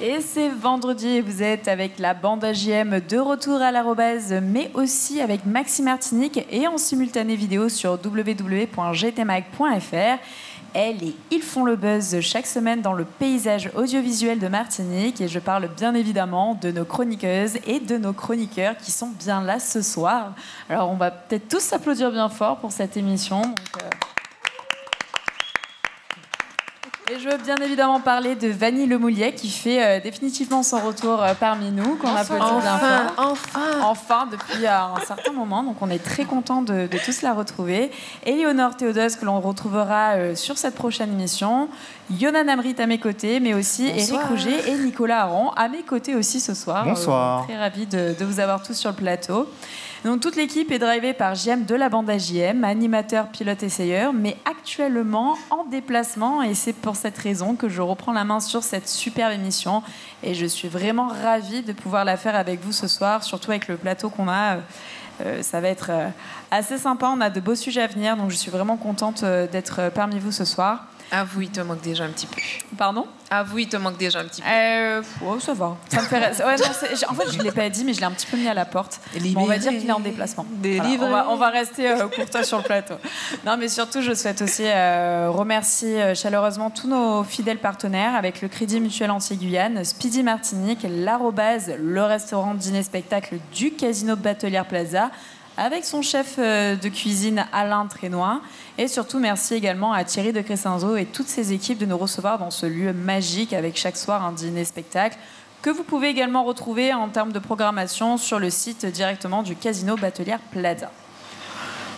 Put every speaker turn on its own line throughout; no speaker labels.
Et c'est vendredi et vous êtes avec la bande AJM de retour à l'arrobase, mais aussi avec Maxi Martinique et en simultané vidéo sur www.gtmag.fr. Elle et ils font le buzz chaque semaine dans le paysage audiovisuel de Martinique. Et je parle bien évidemment de nos chroniqueuses et de nos chroniqueurs qui sont bien là ce soir. Alors on va peut-être tous s'applaudir bien fort pour cette émission. Et je veux bien évidemment parler de Vanille Lemouliet qui fait définitivement son retour parmi nous, qu'on applaudit bien fort. Enfin, depuis un certain moment. Donc on est très contents de tous la retrouver. Éléonore Théodose que l'on retrouvera sur cette prochaine émission. Yonan Amrit à mes côtés, mais aussi Éric Rouget et Nicolas Aron à mes côtés aussi ce soir.
Bonsoir.
Très ravi de vous avoir tous sur le plateau. Donc, toute l'équipe est drivée par JM de la bande AJM, animateur, pilote, essayeur, mais actuellement en déplacement. Et c'est pour cette raison que je reprends la main sur cette superbe émission. Et je suis vraiment ravie de pouvoir la faire avec vous ce soir, surtout avec le plateau qu'on a. Ça va être assez sympa. On a de beaux sujets à venir. Donc, je suis vraiment contente d'être parmi vous ce soir.
Avoue, il te manque déjà un petit peu.
Pardon ?
Avoue, il te manque déjà un petit peu.
Oh, ça va. Ça me fait... ouais, non, en fait, je ne l'ai pas dit, mais je l'ai un petit peu mis à la porte. Bon, on va dire qu'il est en déplacement. Voilà, on va rester courtois sur le plateau. Non, mais surtout, je souhaite aussi remercier chaleureusement tous nos fidèles partenaires avec le Crédit Mutuel Antilles-Guyane, Speedy Martinique, l'Arrobase, le restaurant dîner-spectacle du Casino Batelière Plaza, avec son chef de cuisine Alain Trénois. Et surtout, merci également à Thierry de Crescenzo et toutes ses équipes de nous recevoir dans ce lieu magique avec chaque soir un dîner-spectacle que vous pouvez également retrouver en termes de programmation sur le site directement du Casino Batelière Plaza.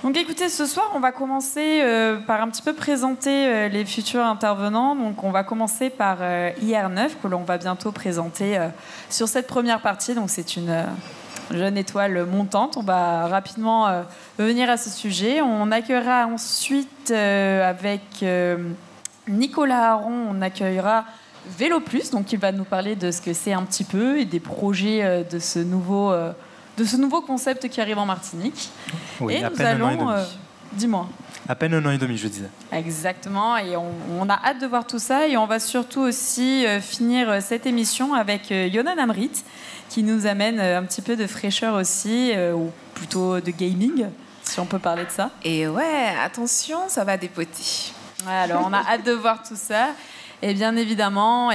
Donc écoutez, ce soir, on va commencer par un petit peu présenter les futurs intervenants. Donc on va commencer par IR9 que l'on va bientôt présenter sur cette première partie. Donc c'est une... jeune étoile montante. On va rapidement venir à ce sujet. On accueillera ensuite avec Nicolas Aron, on accueillera Vélo Plus, donc il va nous parler de ce que c'est un petit peu et des projets de ce nouveau concept qui arrive en Martinique.
Oui,
et
à
nous
peine
allons...
un an et demi.
Dis-moi.
À peine 1 an et demi, je disais.
Exactement, et on a hâte de voir tout ça. Et on va surtout aussi finir cette émission avec Yonan Amrit, qui nous amène un petit peu de fraîcheur aussi, ou plutôt de gaming, si on peut parler de ça.
Et ouais, attention, ça va dépoter.
Alors, on a hâte de voir tout ça. Et bien évidemment,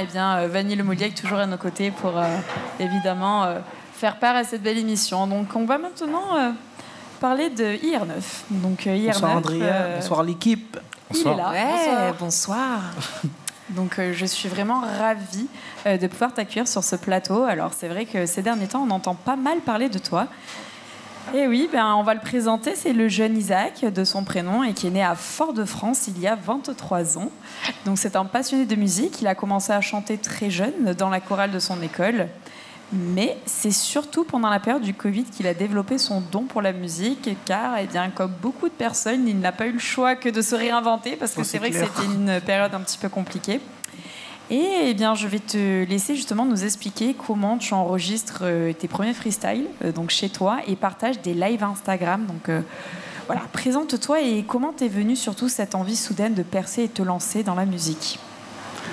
Vanille Lemouliet est toujours à nos côtés pour évidemment faire part à cette belle émission. Donc, on va maintenant... parler de IR9. Donc, IR9,
bonsoir Andrea, bonsoir l'équipe.
Bonsoir. Il est là.
Ouais, bonsoir.
Donc je suis vraiment ravie de pouvoir t'accueillir sur ce plateau. Alors c'est vrai que ces derniers temps, on entend pas mal parler de toi. Et oui, on va le présenter. C'est le jeune Isaac, de son prénom, et qui est né à Fort-de-France il y a 23 ans. Donc c'est un passionné de musique. Il a commencé à chanter très jeune dans la chorale de son école. Mais c'est surtout pendant la période du Covid qu'il a développé son don pour la musique, car, comme beaucoup de personnes, il n'a pas eu le choix que de se réinventer, parce que c'est vrai clair. Que c'était une période un petit peu compliquée. Et je vais te laisser justement nous expliquer comment tu enregistres tes premiers freestyles donc chez toi et partages des lives Instagram. Donc voilà, présente-toi et comment t'es venue surtout cette envie soudaine de percer et te lancer dans la musique.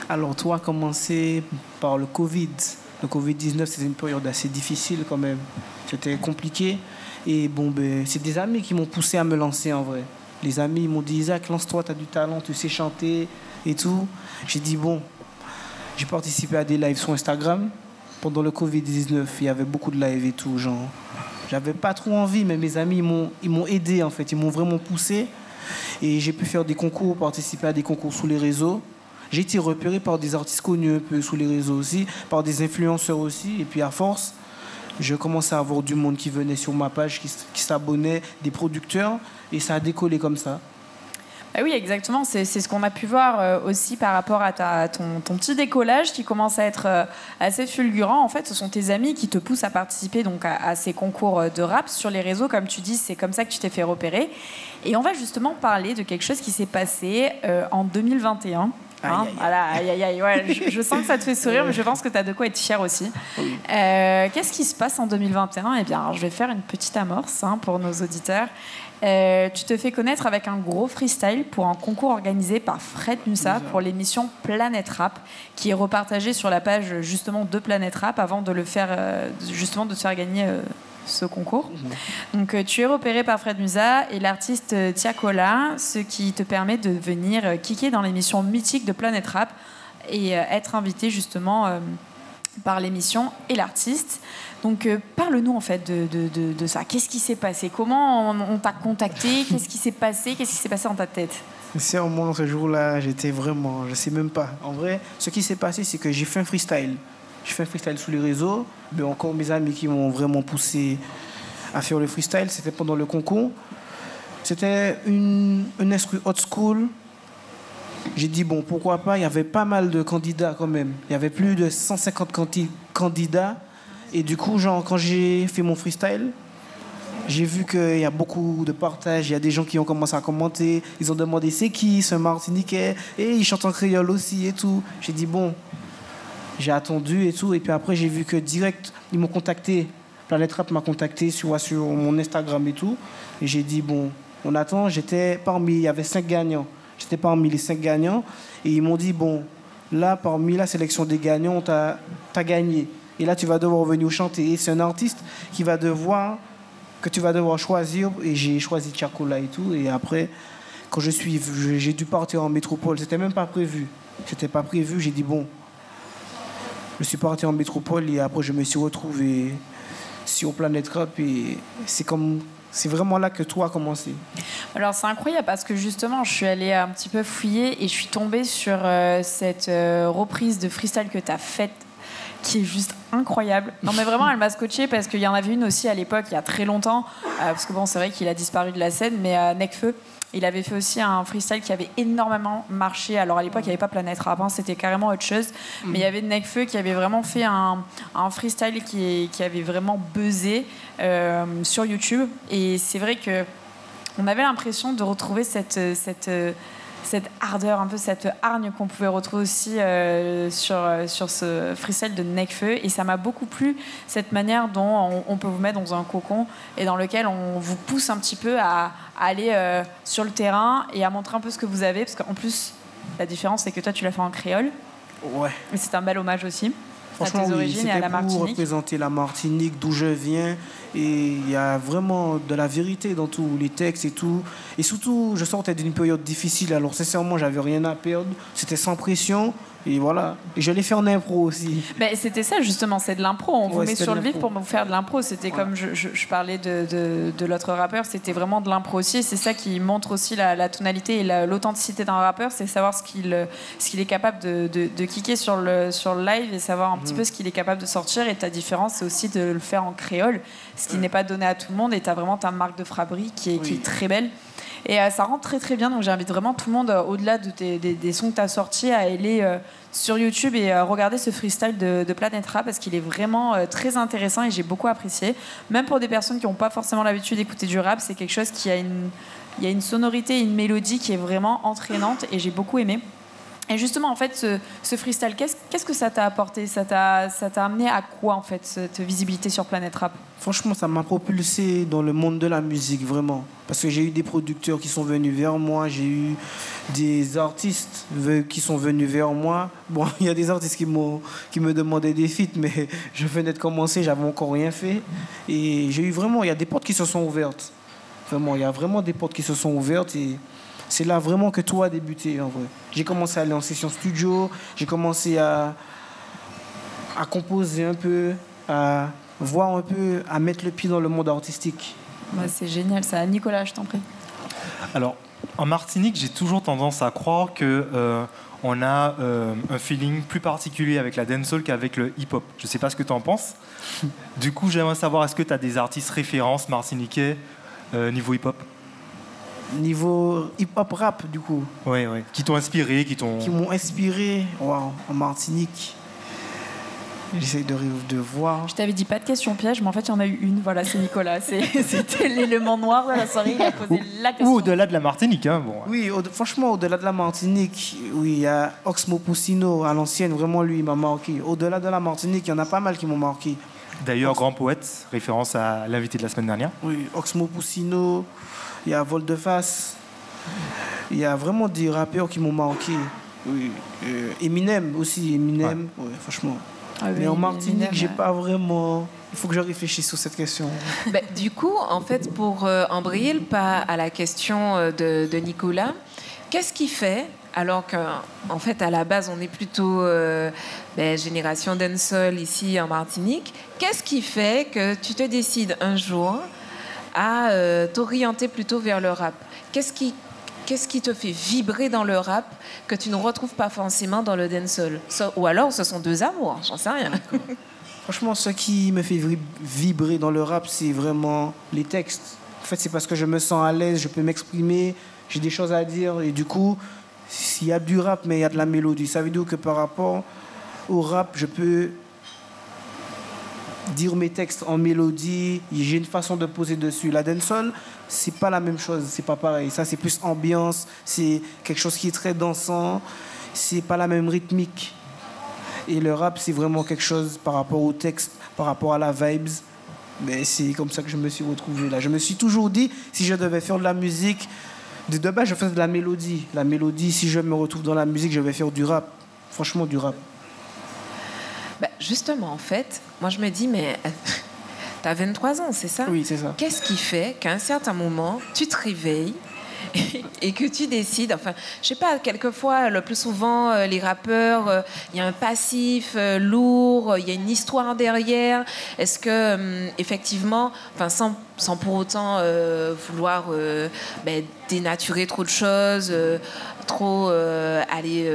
Alors, tout a commencé par le Covid. Le Covid-19, c'était une période assez difficile quand même. C'était compliqué. Et c'est des amis qui m'ont poussé à me lancer en vrai. Les amis ils m'ont dit, Isaac, lance-toi, tu as du talent, tu sais chanter et tout. J'ai dit, j'ai participé à des lives sur Instagram. Pendant le Covid-19, il y avait beaucoup de lives et tout. Genre, j'avais pas trop envie, mais mes amis ils m'ont aidé en fait. Ils m'ont vraiment poussé. Et j'ai pu faire des concours, participer à des concours sous les réseaux. J'ai été repéré par des artistes connus un peu sous les réseaux aussi, par des influenceurs aussi. Et puis à force, je commençais à avoir du monde qui venait sur ma page, qui s'abonnait, des producteurs. Et ça a décollé comme ça.
Ah oui, exactement. C'est ce qu'on a pu voir aussi par rapport à ton petit décollage qui commence à être assez fulgurant. En fait, ce sont tes amis qui te poussent à participer donc à ces concours de rap sur les réseaux. Comme tu dis, c'est comme ça que tu t'es fait repérer. Et on va justement parler de quelque chose qui s'est passé en 2021. Hein, voilà, ouais, je sens que ça te fait sourire, mais je pense que tu as de quoi être fier aussi. Oui. Qu'est-ce qui se passe en 2021 ? Eh bien, je vais faire une petite amorce pour nos auditeurs. Tu te fais connaître avec un gros freestyle pour un concours organisé par Fred Musa pour l'émission Planète Rap, qui est repartagé sur la page justement de Planète Rap avant de le faire justement de te faire gagner ce concours. Donc tu es repéré par Fred Musa et l'artiste Tiakola, ce qui te permet de venir kicker dans l'émission mythique de Planète Rap et être invité justement par l'émission et l'artiste. Donc parle-nous en fait de ça. Qu'est-ce qui s'est passé ? Comment on t'a contacté ? Qu'est-ce qui s'est passé ? Qu'est-ce qui s'est passé dans ta tête ?
Sincèrement, ce jour-là, j'étais vraiment... Je ne sais même pas. En vrai, ce qui s'est passé, c'est que j'ai fait un freestyle. J'ai fait un freestyle sur les réseaux. Mais encore mes amis qui m'ont vraiment poussé à faire le freestyle, c'était pendant le concours. C'était un esprit hot school. J'ai dit, bon, pourquoi pas. Il y avait pas mal de candidats quand même. Il y avait plus de 150 candidats. Et du coup, genre, quand j'ai fait mon freestyle, j'ai vu qu'il y a beaucoup de partages. Il y a des gens qui ont commencé à commenter. Ils ont demandé c'est qui, ce Martiniquais. Et ils chantent en créole aussi et tout. J'ai dit, bon... J'ai attendu et tout, et puis après j'ai vu que direct, ils m'ont contacté, Planète Rap m'a contacté sur mon Instagram et tout, et j'ai dit bon, on attend, il y avait 5 gagnants, j'étais parmi les 5 gagnants, et ils m'ont dit bon, là parmi la sélection des gagnants, t'as gagné, et là tu vas devoir venir chanter, et c'est un artiste que tu vas devoir choisir, et j'ai choisi Tiakola et tout, et après, quand j'ai dû partir en métropole, c'était même pas prévu, j'ai dit bon, je suis parti en métropole et après je me suis retrouvé sur Planète Rap et c'est vraiment là que tout a commencé.
Alors c'est incroyable parce que justement je suis allée un petit peu fouiller et je suis tombée sur cette reprise de freestyle que tu as faite qui est juste incroyable. Non mais vraiment elle m'a scotché parce qu'il y en avait une aussi à l'époque il y a très longtemps parce que bon c'est vrai qu'il a disparu de la scène mais Nekfeu il avait fait aussi un freestyle qui avait énormément marché. Alors à l'époque, il n'y avait pas Planète Rap, c'était carrément autre chose. Mais il y avait Nekfeu qui avait vraiment fait un freestyle qui avait vraiment buzzé sur YouTube. Et c'est vrai qu'on avait l'impression de retrouver cette ardeur, un peu cette hargne qu'on pouvait retrouver aussi sur ce freestyle de Nekfeu. Et ça m'a beaucoup plu, cette manière dont on peut vous mettre dans un cocon et dans lequel on vous pousse un petit peu à aller sur le terrain et à montrer un peu ce que vous avez. Parce qu'en plus, la différence, c'est que toi, tu l'as fait en créole.
Ouais.
Et c'est un bel hommage aussi.
Franchement, à tes origines et à la Martinique. Pour représenter la Martinique, d'où je viens. Et il y a vraiment de la vérité dans tous les textes et tout. Et surtout, je sortais d'une période difficile. Alors, sincèrement, j'avais rien à perdre. C'était sans pression. Et voilà. Et je l'ai fait en impro aussi.
Ben, c'était ça, justement. C'est de l'impro. On vous met sur le vif pour vous faire de l'impro. C'était comme je parlais de l'autre rappeur. C'était vraiment de l'impro aussi. Et c'est ça qui montre aussi la tonalité et l'authenticité d'un rappeur. C'est savoir ce qu'il est capable de kicker sur le live et savoir un petit peu ce qu'il est capable de sortir. Et ta différence, c'est aussi de le faire en créole, ce qui n'est pas donné à tout le monde. Et tu as vraiment ta marque de fabrique qui est très belle. Et ça rentre très très bien, donc j'invite vraiment tout le monde, au-delà des sons que tu as sortis, à aller sur YouTube et regarder ce freestyle de Planète Rap parce qu'il est vraiment très intéressant et j'ai beaucoup apprécié. Même pour des personnes qui n'ont pas forcément l'habitude d'écouter du rap, c'est quelque chose qui a une sonorité, une mélodie qui est vraiment entraînante et j'ai beaucoup aimé. Et justement, en fait, ce freestyle, qu'est-ce que ça t'a apporté ? Ça t'a amené à quoi, en fait, cette visibilité sur Planète Rap ?
Franchement, ça m'a propulsé dans le monde de la musique, vraiment. Parce que j'ai eu des producteurs qui sont venus vers moi, j'ai eu des artistes qui sont venus vers moi. Bon, il y a des artistes qui me demandaient des feats, mais je venais de commencer, j'avais encore rien fait. Et j'ai eu vraiment, il y a des portes qui se sont ouvertes. Vraiment, il y a vraiment des portes qui se sont ouvertes et... C'est là vraiment que tout a débuté, en vrai. J'ai commencé à aller en session studio, j'ai commencé à composer un peu, à voir un peu, à mettre le pied dans le monde artistique.
Ouais, c'est génial, ça. Nicolas, je t'en prie.
Alors, en Martinique, j'ai toujours tendance à croire qu'on a un feeling plus particulier avec la dancehall qu'avec le hip-hop. Je ne sais pas ce que tu en penses. Du coup, j'aimerais savoir, est-ce que tu as des artistes références martiniquais niveau hip-hop ?
niveau hip-hop rap, du coup.
Oui. Qui t'ont inspiré,
Qui m'ont inspiré, en Martinique. J'essaye de voir.
Je t'avais dit pas de question piège, mais en fait, il y en a eu une. Voilà, c'est Nicolas. C'était l'élément noir de la soirée. Il a posé la question.
Ou au-delà de la Martinique. Hein, bon.
Oui, franchement, au-delà de la Martinique, oui, il y a Oxmo Puccino à l'ancienne. Vraiment, lui, il m'a marqué. Au-delà de la Martinique, il y en a pas mal qui m'ont marqué.
D'ailleurs, grand poète, référence à l'invité de la semaine dernière.
Oui, Oxmo Puccino, il y a Volte-Face. Il y a vraiment des rappeurs qui m'ont marqué. Oui, Eminem aussi, Eminem. Ouais. Ouais, franchement. Ah oui, mais en Martinique, j'ai pas vraiment... Il faut que je réfléchisse sur cette question.
Du coup, en fait, pour embrayer le pas à la question de Nicolas, qu'est-ce qui fait, alors qu'en fait, à la base, on est plutôt génération dancehall ici en Martinique, qu'est-ce qui fait que tu te décides un jour à t'orienter plutôt vers le rap? Qu'est-ce qui te fait vibrer dans le rap que tu ne retrouves pas forcément dans le dancehall? Ou alors, ce sont deux amours, j'en sais rien.
Franchement, ce qui me fait vibrer dans le rap, c'est vraiment les textes. En fait, c'est parce que je me sens à l'aise, je peux m'exprimer, j'ai des choses à dire. Et du coup, s'il y a du rap, mais il y a de la mélodie. Ça veut dire que par rapport au rap, je peux dire mes textes en mélodie, j'ai une façon de poser dessus. La dancehall, c'est pas la même chose, c'est pas pareil. Ça, c'est plus ambiance, c'est quelque chose qui est très dansant, c'est pas la même rythmique. Et le rap, c'est vraiment quelque chose par rapport au texte, par rapport à la vibes. Mais c'est comme ça que je me suis retrouvé là. Je me suis toujours dit, si je devais faire de la musique, de base, je faisais de la mélodie. La mélodie, si je me retrouve dans la musique, je vais faire du rap. Franchement, du rap.
Justement, en fait, moi je me dis, mais t'as 23 ans, c'est ça?
Oui, c'est ça.
Qu'est-ce qui fait qu'à un certain moment, tu te réveilles et que tu décides, enfin, je sais pas, quelquefois, le plus souvent, les rappeurs, il y a un passif lourd, il y a une histoire derrière. Est-ce que, effectivement, enfin, sans pour autant vouloir dénaturer trop de choses, trop aller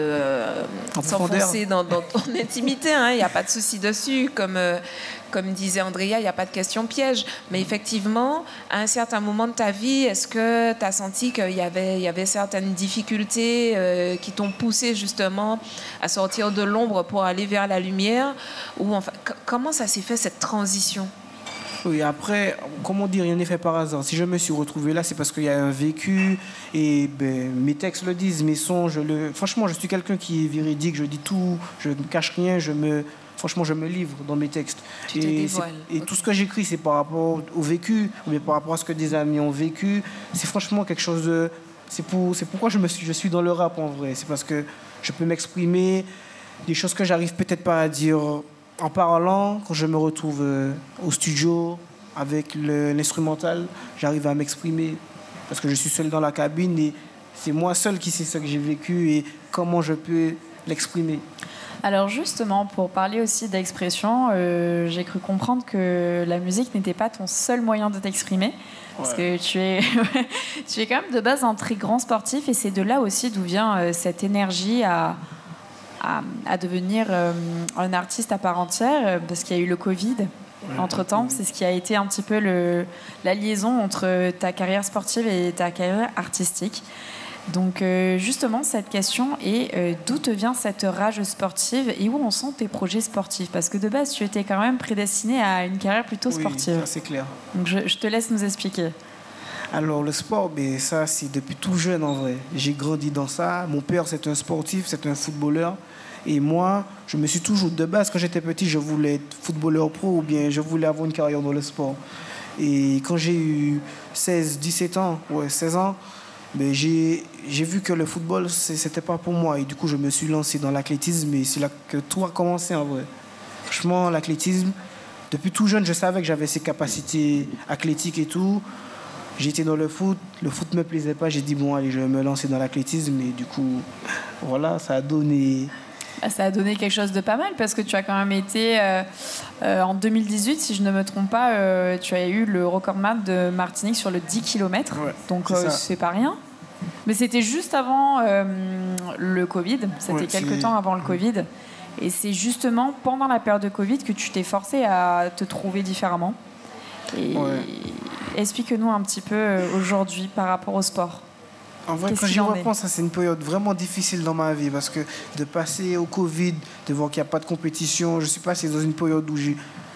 s'enfoncer dans ton intimité, il n'y a pas de souci dessus, comme disait Andrea, il n'y a pas de question piège. Mais effectivement, à un certain moment de ta vie, est-ce que tu as senti qu'il y avait certaines difficultés qui t'ont poussé justement à sortir de l'ombre pour aller vers la lumière? Ou enfin, comment ça s'est fait, cette transition?
Oui, après, comment dire, rien n'est fait par hasard. Si je me suis retrouvé là, c'est parce qu'il y a un vécu et mes textes le disent, mes sons, franchement, je suis quelqu'un qui est véridique, je dis tout, je ne cache rien, franchement, je me livre dans mes textes. Et tout ce que j'écris, c'est par rapport au vécu, mais par rapport à ce que des amis ont vécu. C'est franchement quelque chose de... C'est pourquoi je suis dans le rap, en vrai. C'est parce que je peux m'exprimer, des choses que j'arrive peut-être pas à dire en parlant. Quand je me retrouve au studio avec l'instrumental, j'arrive à m'exprimer parce que je suis seul dans la cabine et c'est moi seul qui sais ce que j'ai vécu et comment je peux l'exprimer.
Alors justement, pour parler aussi d'expression, j'ai cru comprendre que la musique n'était pas ton seul moyen de t'exprimer. Parce que tu es quand même de base un très grand sportif et c'est de là aussi d'où vient cette énergie à devenir un artiste à part entière, parce qu'il y a eu le Covid entre-temps. C'est ce qui a été un petit peu la liaison entre ta carrière sportive et ta carrière artistique. Donc justement, cette question est d'où te vient cette rage sportive et où en sont tes projets sportifs? Parce que de base, tu étais quand même prédestiné à une carrière plutôt sportive.
Oui, c'est clair.
Donc je te laisse nous expliquer.
Alors le sport, ça c'est depuis tout jeune en vrai. J'ai grandi dans ça. Mon père c'est un sportif, c'est un footballeur. Et moi, je me suis toujours, de base quand j'étais petit, je voulais être footballeur pro ou bien je voulais avoir une carrière dans le sport. Et quand j'ai eu 16 ans, j'ai vu que le football, c'était pas pour moi. Et du coup, je me suis lancé dans l'athlétisme et c'est là que tout a commencé en vrai. Franchement, l'athlétisme, depuis tout jeune, je savais que j'avais ces capacités athlétiques et tout. J'étais dans le foot me plaisait pas. J'ai dit, bon, allez, je vais me lancer dans l'athlétisme. Et du coup, voilà, ça a donné...
Ça a donné quelque chose de pas mal parce que tu as quand même été, en 2018, si je ne me trompe pas, tu as eu le recordman de Martinique sur le 10 km. Ouais, donc, c'est pas rien. Mais c'était juste avant le Covid. C'était quelques temps avant le Covid. Et c'est justement pendant la période de Covid que tu t'es forcé à te trouver différemment. Et Explique-nous un petit peu aujourd'hui par rapport au sport.
En vrai, quand j'y repense, c'est une période vraiment difficile dans ma vie parce que de passer au Covid, de voir qu'il n'y a pas de compétition, je suis passé dans une période où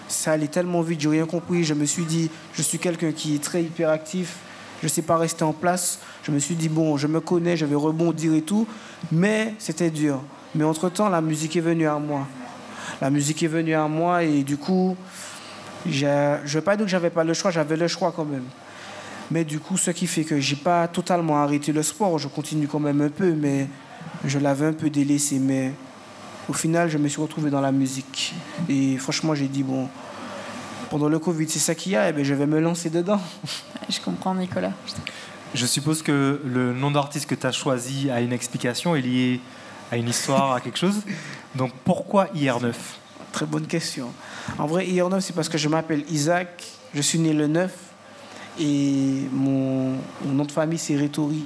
ça allait tellement vite, j'ai rien compris. Je me suis dit, je suis quelqu'un qui est très hyperactif, je ne sais pas rester en place. Je me suis dit, bon, je me connais, je vais rebondir et tout, mais c'était dur. Mais entre-temps, la musique est venue à moi. La musique est venue à moi et du coup, je ne vais pas dire que je n'avais pas le choix, j'avais le choix quand même. Mais du coup, ce qui fait que je n'ai pas totalement arrêté le sport. Je continue quand même un peu, mais je l'avais un peu délaissé. Mais au final, je me suis retrouvé dans la musique. Et franchement, j'ai dit, bon, pendant le Covid, c'est ça qu'il y a, et bien, je vais me lancer dedans.
Je comprends, Nicolas.
Je suppose que le nom d'artiste que tu as choisi a une explication, est lié à une histoire, à quelque chose. Donc, pourquoi IR9 ?
Très bonne question. En vrai, IR9, c'est parce que je m'appelle Isaac. Je suis né le 9. Et mon nom de famille, c'est Rétori.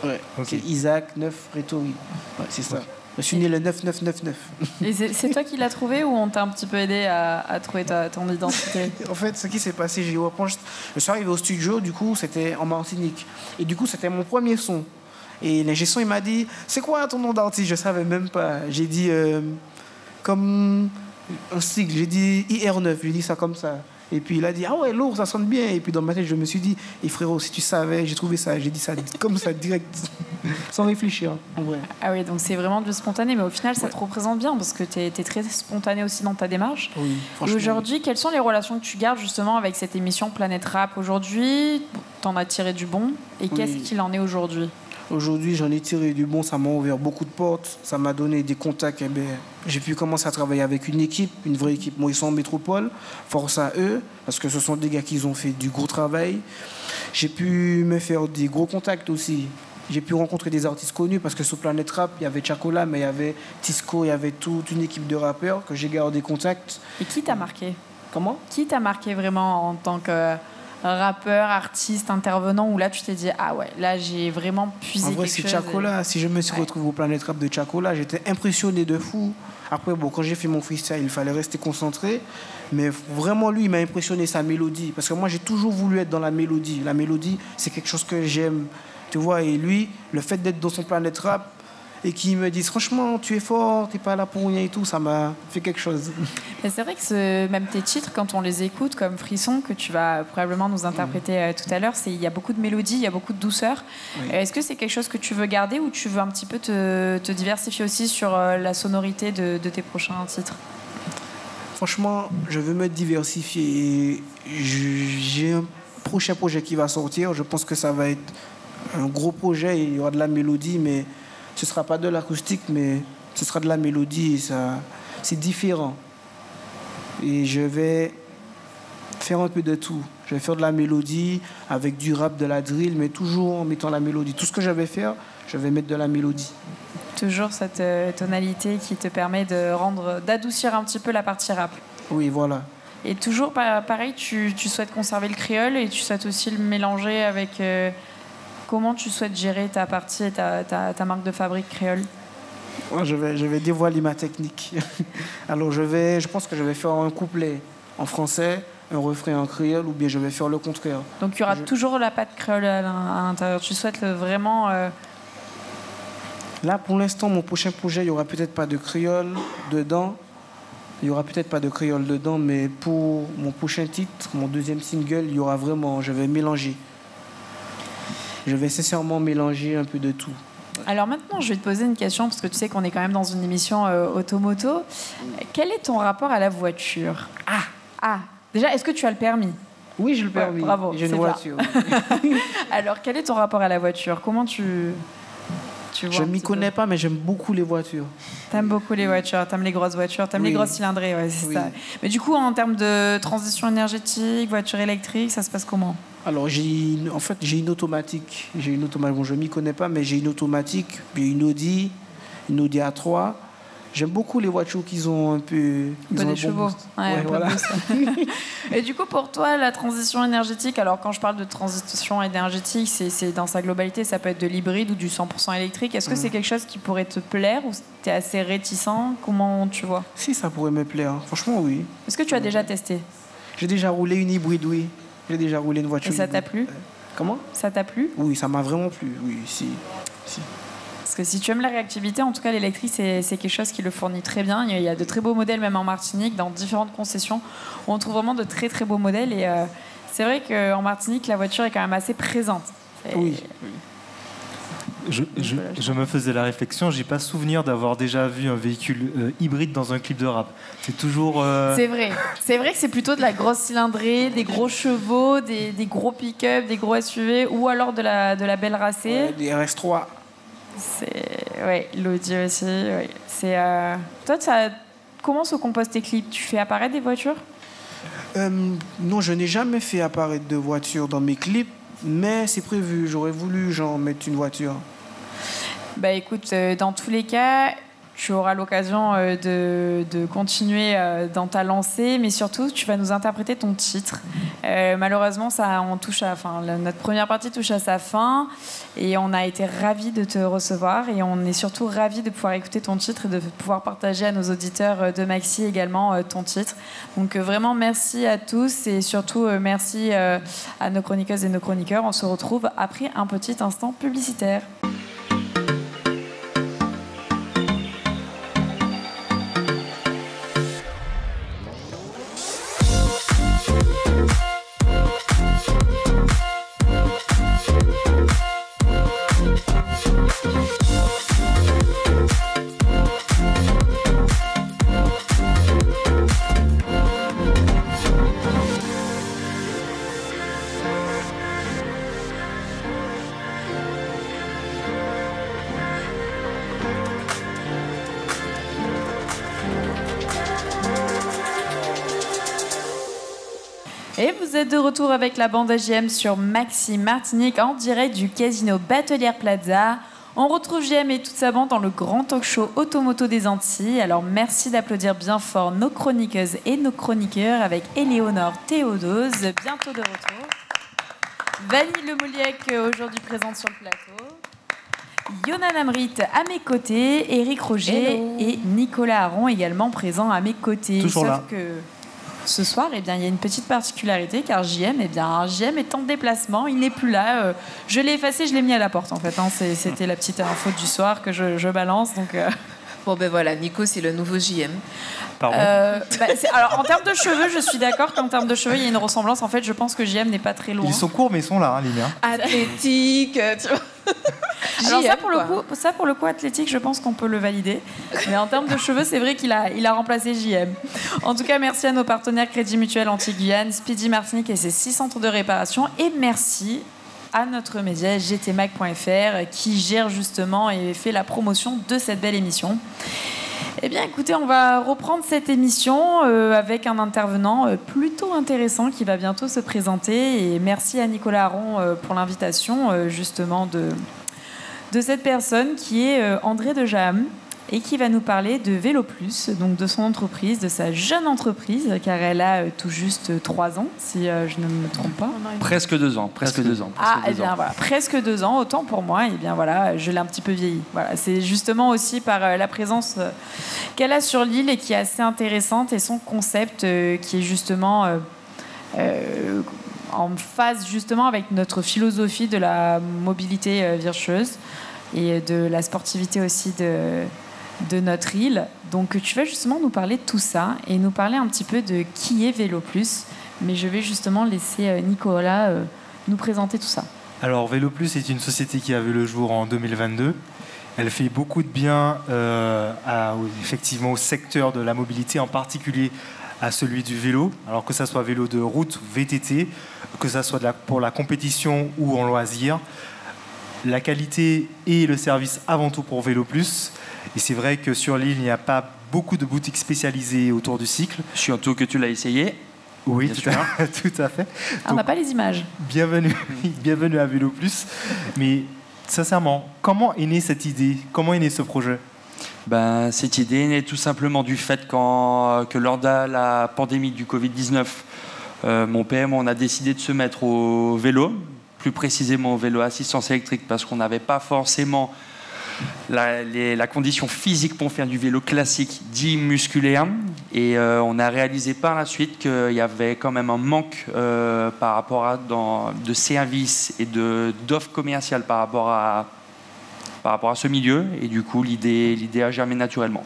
Ouais. Okay. C'est Isaac 9 Rétori. Ouais, c'est ça. Ouais. Je suis né le 9999.
Et c'est toi qui l'as trouvé ou on t'a un petit peu aidé à trouver ton identité?
En fait, ce qui s'est passé, je suis arrivé au studio, du coup, c'était en Martinique. Et du coup, c'était mon premier son. Et l'ingé son, il m'a dit, c'est quoi ton nom d'artiste? Je ne savais même pas. J'ai dit, comme un sigle, j'ai dit IR9, j'ai dit ça comme ça. Et puis il a dit, ah ouais, lourd, ça sonne bien. Et puis dans ma tête, je me suis dit, et frérot, si tu savais, j'ai trouvé ça, j'ai dit ça comme ça, direct, sans réfléchir, en vrai.
Ah oui, donc c'est vraiment du spontané, mais au final, ça te représente bien, parce que tu es très spontané aussi dans ta démarche.
Oui, franchement.
Et aujourd'hui, quelles sont les relations que tu gardes justement avec cette émission Planète Rap aujourd'hui? T'en as tiré du bon, et qu'est-ce qu'il en est aujourd'hui?
Aujourd'hui, j'en ai tiré du bon, ça m'a ouvert beaucoup de portes, ça m'a donné des contacts. J'ai pu commencer à travailler avec une équipe, une vraie équipe. Moi, ils sont en métropole, force à eux, parce que ce sont des gars qui ont fait du gros travail. J'ai pu me faire des gros contacts aussi. J'ai pu rencontrer des artistes connus, parce que sur Planète Rap, il y avait Chacola, mais il y avait Tisco, il y avait toute une équipe de rappeurs que j'ai gardé contact.
Et qui t'a marqué?
Comment?
Qui t'a marqué vraiment en tant que rappeur, artiste, intervenant, où là tu t'es dit ah ouais, là j'ai vraiment puisé quelque chose.
En vrai, c'est Chacola. Si je me suis retrouvé au Planète Rap de Chacola, j'étais impressionné de fou. Après, bon, quand j'ai fait mon freestyle, il fallait rester concentré. Mais vraiment, lui, il m'a impressionné, sa mélodie. Parce que moi, j'ai toujours voulu être dans la mélodie. La mélodie, c'est quelque chose que j'aime. Tu vois, et lui, le fait d'être dans son Planète Rap, et qui me disent franchement tu es fort, t'es pas là pour rien et tout, ça m'a fait quelque chose.
Mais c'est vrai que même tes titres, quand on les écoute comme Frisson, que tu vas probablement nous interpréter tout à l'heure, il y a beaucoup de mélodie, il y a beaucoup de douceur. Oui. Est-ce que c'est quelque chose que tu veux garder ou tu veux un petit peu te diversifier aussi sur la sonorité de tes prochains titres?
Franchement, je veux me diversifier et j'ai un prochain projet qui va sortir. Je pense que ça va être un gros projet, il y aura de la mélodie, mais ce ne sera pas de l'acoustique, mais ce sera de la mélodie. Et c'est différent. Et je vais faire un peu de tout. Je vais faire de la mélodie avec du rap, de la drill, mais toujours en mettant la mélodie. Tout ce que je vais faire, je vais mettre de la mélodie.
Toujours cette tonalité qui te permet d'adoucir un petit peu la partie rap.
Oui, voilà.
Et toujours pareil, tu souhaites conserver le créole et tu souhaites aussi le mélanger avec... Comment tu souhaites gérer ta partie et ta marque de fabrique créole?
Je vais dévoiler ma technique. Alors, je pense que je vais faire un couplet en français, un refrain en créole, ou bien je vais faire le contraire.
Donc, il y aura toujours la patte créole à l'intérieur. Tu souhaites vraiment...
Là, pour l'instant, mon prochain projet, il n'y aura peut-être pas de créole dedans. Il n'y aura peut-être pas de créole dedans, mais pour mon prochain titre, mon deuxième single, il y aura vraiment... Je vais mélanger. Je vais sincèrement mélanger un peu de tout.
Alors maintenant, je vais te poser une question, parce que tu sais qu'on est quand même dans une émission automoto. Quel est ton rapport à la voiture? Déjà, est-ce que tu as le permis?
Oui, j'ai le permis.
Bravo,
j'ai une voiture.
Alors, quel est ton rapport à la voiture? Comment tu vois?
Je ne m'y connais pas, mais j'aime beaucoup les voitures.
T'aimes beaucoup les voitures, t'aimes les grosses voitures, t'aimes les grosses cylindrées, ouais, c'est ça. Mais du coup, en termes de transition énergétique, voiture électrique, ça se passe comment?
Alors, j'ai une automatique. Bon, je ne m'y connais pas, mais j'ai une automatique, puis une Audi A3. J'aime beaucoup les voitures qui ont un peu...
des chevaux. Ouais, voilà. Et du coup, pour toi, la transition énergétique, alors quand je parle de transition énergétique, c'est dans sa globalité, ça peut être de l'hybride ou du 100% électrique. Est-ce que c'est quelque chose qui pourrait te plaire ou tu es assez réticent? Comment tu vois?
Si, ça pourrait me plaire. Franchement, oui.
Est-ce que tu as déjà testé?
J'ai déjà roulé une hybride, oui. J'ai déjà roulé une voiture.
Et ça t'a plu?
Comment?
Ça t'a plu?
Oui, ça m'a vraiment plu. Oui, si.
Parce que si tu aimes la réactivité, en tout cas l'électrique, c'est quelque chose qui le fournit très bien. Il y a de très beaux modèles, même en Martinique, dans différentes concessions, où on trouve vraiment de très très beaux modèles. Et c'est vrai qu'en Martinique, la voiture est quand même assez présente.
Oui.
Je me faisais la réflexion, j'ai pas souvenir d'avoir déjà vu un véhicule hybride dans un clip de rap. C'est toujours.
C'est vrai que c'est plutôt de la grosse cylindrée, des gros chevaux, des gros pick-up, des gros SUV, ou alors de la belle racée.
Ouais, des RS3.
Ouais, l'Audi aussi. Ouais. Toi, comment se composent tes clips? Tu fais apparaître des voitures?
Non, je n'ai jamais fait apparaître de voiture dans mes clips, mais c'est prévu. J'aurais voulu mettre une voiture.
Bah écoute, dans tous les cas, tu auras l'occasion de continuer dans ta lancée, mais surtout, tu vas nous interpréter ton titre. Malheureusement, notre première partie touche à sa fin, et on a été ravis de te recevoir, et on est surtout ravis de pouvoir écouter ton titre et de pouvoir partager à nos auditeurs de Maxi également ton titre. Donc vraiment, merci à tous, et surtout merci à nos chroniqueuses et nos chroniqueurs. On se retrouve après un petit instant publicitaire. Et vous êtes de retour avec la bande JM sur Maxi Martinique en direct du casino Batelière Plaza. On retrouve JM et toute sa bande dans le grand talk show Automoto des Antilles. Alors merci d'applaudir bien fort nos chroniqueuses et nos chroniqueurs avec Éléonore Théodose, bientôt de retour. Vanille Lemoliec, aujourd'hui présente sur le plateau. Yonan Amrit à mes côtés, Éric Roger. Hello. Et Nicolas Aron également présent à mes côtés.
Toujours là.
Sauf que ce soir, il y a une petite particularité car JM est en déplacement, il n'est plus là. Je l'ai effacé, je l'ai mis à la porte en fait. C'était la petite info du soir que je balance. Donc,
Bon ben voilà, Nico c'est le nouveau JM.
Pardon.
Alors en termes de cheveux, je suis d'accord qu'en termes de cheveux, il y a une ressemblance. En fait, je pense que JM n'est pas très loin.
Ils sont courts mais ils sont là, les miens.
Athlétique, tu vois.
Alors ça pour le coup athlétique, je pense qu'on peut le valider. Mais en termes de cheveux, c'est vrai qu'il a remplacé JM. En tout cas, merci à nos partenaires Crédit Mutuel Antilles-Guyane, Speedy Martinique et ses 6 centres de réparation. Et merci à notre média gtmag.fr qui gère justement et fait la promotion de cette belle émission. Eh bien, écoutez, on va reprendre cette émission avec un intervenant plutôt intéressant qui va bientôt se présenter. Et merci à Nicolas Aron pour l'invitation, justement, de cette personne qui est André de Jaham et qui va nous parler de Vélo Plus, donc de son entreprise, de sa jeune entreprise, car elle a tout juste 3 ans, si je ne me trompe pas.
Presque 2 ans. Presque 2 ans.
Eh bien voilà, presque 2 ans, autant pour moi. Et bien voilà, je l'ai un petit peu vieilli. Voilà, c'est justement aussi par la présence qu'elle a sur l'île et qui est assez intéressante et son concept qui est justement en phase justement avec notre philosophie de la mobilité virtueuse et de la sportivité aussi de notre île. Donc tu vas justement nous parler de tout ça et nous parler un petit peu de qui est Vélo Plus. Mais je vais justement laisser Nicolas nous présenter tout ça.
Alors Vélo Plus est une société qui a vu le jour en 2022. Elle fait beaucoup de bien effectivement au secteur de la mobilité, en particulier à celui du vélo, alors que ça soit vélo de route, VTT, que ça soit pour la compétition ou en loisir. La qualité et le service avant tout pour Vélo Plus. Et c'est vrai que sur l'île, il n'y a pas beaucoup de boutiques spécialisées autour du cycle.
Surtout que tu l'as essayé.
Oui, tout à fait.
On n'a pas les images.
Bienvenue à Vélo Plus. Mais sincèrement, comment est née cette idée? Comment est né ce projet?
Cette idée est née tout simplement du fait que lors de la pandémie du Covid-19, mon PM, on a décidé de se mettre au vélo, plus précisément au vélo assistance électrique, parce qu'on n'avait pas forcément la condition physique pour faire du vélo classique dit musculaire. Et on a réalisé par la suite qu'il y avait quand même un manque par rapport à de services et d'offres commerciales par rapport à ce milieu. Et du coup, l'idée a germé naturellement.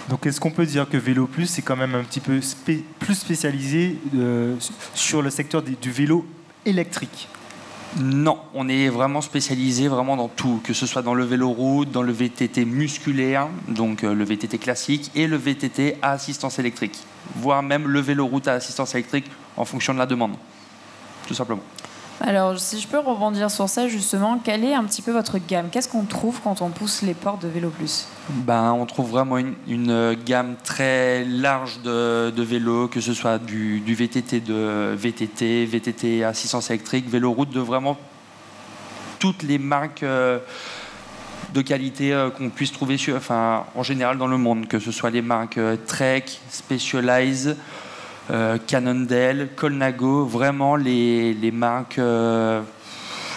Donc est-ce qu'on peut dire que Vélo Plus c'est quand même un petit peu plus spécialisé sur le secteur du vélo électrique?
Non, on est vraiment spécialisé vraiment dans tout, que ce soit dans le vélo route, dans le VTT musculaire, donc le VTT classique, et le VTT à assistance électrique, voire même le vélo route à assistance électrique en fonction de la demande, tout simplement.
Alors, si je peux rebondir sur ça, justement, quelle est un petit peu votre gamme? Qu'est-ce qu'on trouve quand on pousse les portes de Vélo Plus?
On trouve vraiment une gamme très large de vélos, que ce soit du VTT VTT assistance électrique, vélo route, de vraiment toutes les marques de qualité qu'on puisse trouver en général dans le monde, que ce soit les marques Trek, Specialized, Cannondale, Colnago, vraiment les marques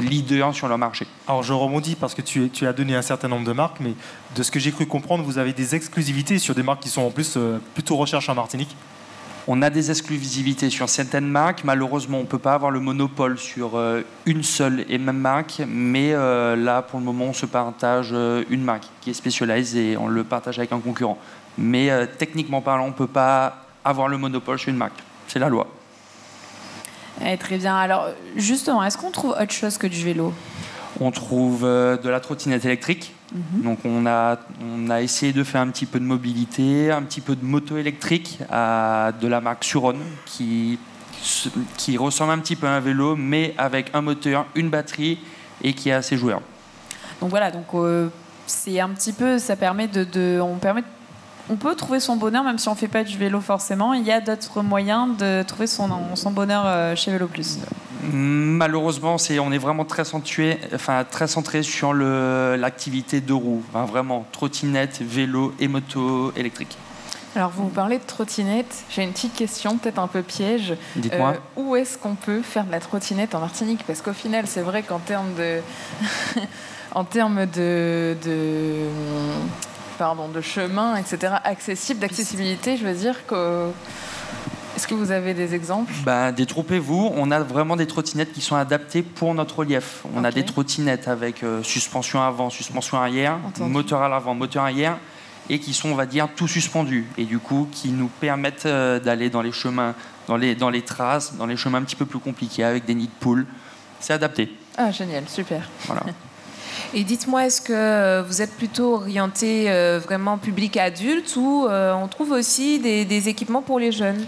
leaders sur leur marché.
Alors je rebondis parce que tu as donné un certain nombre de marques, mais de ce que j'ai cru comprendre, vous avez des exclusivités sur des marques qui sont en plus plutôt recherchées en Martinique.
On a des exclusivités sur certaines marques. Malheureusement, on ne peut pas avoir le monopole sur une seule et même marque, mais là, pour le moment, on se partage une marque qui est Specialized et on le partage avec un concurrent. Mais techniquement parlant, on ne peut pas avoir le monopole sur une marque. C'est la loi.
Très bien. Alors, justement, est-ce qu'on trouve autre chose que du vélo?
On trouve de la trottinette électrique. Donc, on a essayé de faire un petit peu de mobilité, un petit peu de moto électrique de la marque Suron, qui ressemble un petit peu à un vélo, mais avec un moteur, une batterie et qui est assez joueur.
Donc voilà, c'est un petit peu, ça permet on peut trouver son bonheur même si on ne fait pas du vélo forcément. Il y a d'autres moyens de trouver son bonheur chez Vélo Plus.
Malheureusement, on est vraiment très centré sur l'activité deux roues. Vraiment, trottinette, vélo et moto électrique.
Alors, vous parlez de trottinette. J'ai une petite question, peut-être un peu piège.
Dites-moi.
Où est-ce qu'on peut faire de la trottinette en Martinique? Parce qu'au final, c'est vrai qu'en termes de... de chemin, etc., d'accessibilité, je veux dire est-ce que vous avez des exemples?
Détrompez-vous, on a vraiment des trottinettes qui sont adaptées pour notre relief. On a des trottinettes avec suspension avant, suspension arrière, moteur à l'avant, moteur arrière, et qui sont, on va dire, tout suspendus. Et du coup, qui nous permettent d'aller dans les chemins, dans les traces, dans les chemins un petit peu plus compliqués, avec des nids de poules. C'est adapté.
Ah, génial, super.
Voilà.
Et dites-moi, est-ce que vous êtes plutôt orienté vraiment public adulte ou on trouve aussi des équipements pour les jeunes?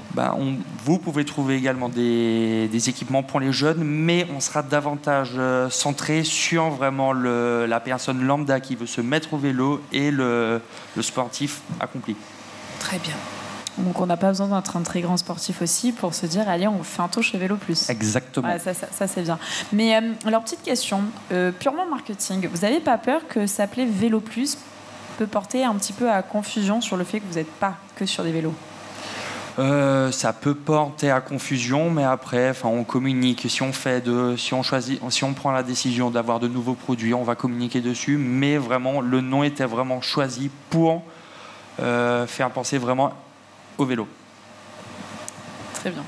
Vous pouvez trouver également des équipements pour les jeunes, mais on sera davantage centré sur vraiment la personne lambda qui veut se mettre au vélo et le sportif accompli.
Très bien.
Donc on n'a pas besoin d'être un très grand sportif aussi pour se dire allez on fait un tour chez Vélo Plus.
Exactement.
Ouais, ça c'est bien. Mais alors petite question, purement marketing, vous n'avez pas peur que s'appeler Vélo Plus peut porter un petit peu à confusion sur le fait que vous n'êtes pas que sur des vélos?
Ça peut porter à confusion, mais après, on communique. Si on prend la décision d'avoir de nouveaux produits, on va communiquer dessus. Mais vraiment, le nom était vraiment choisi pour faire penser vraiment au vélo.
Très bien.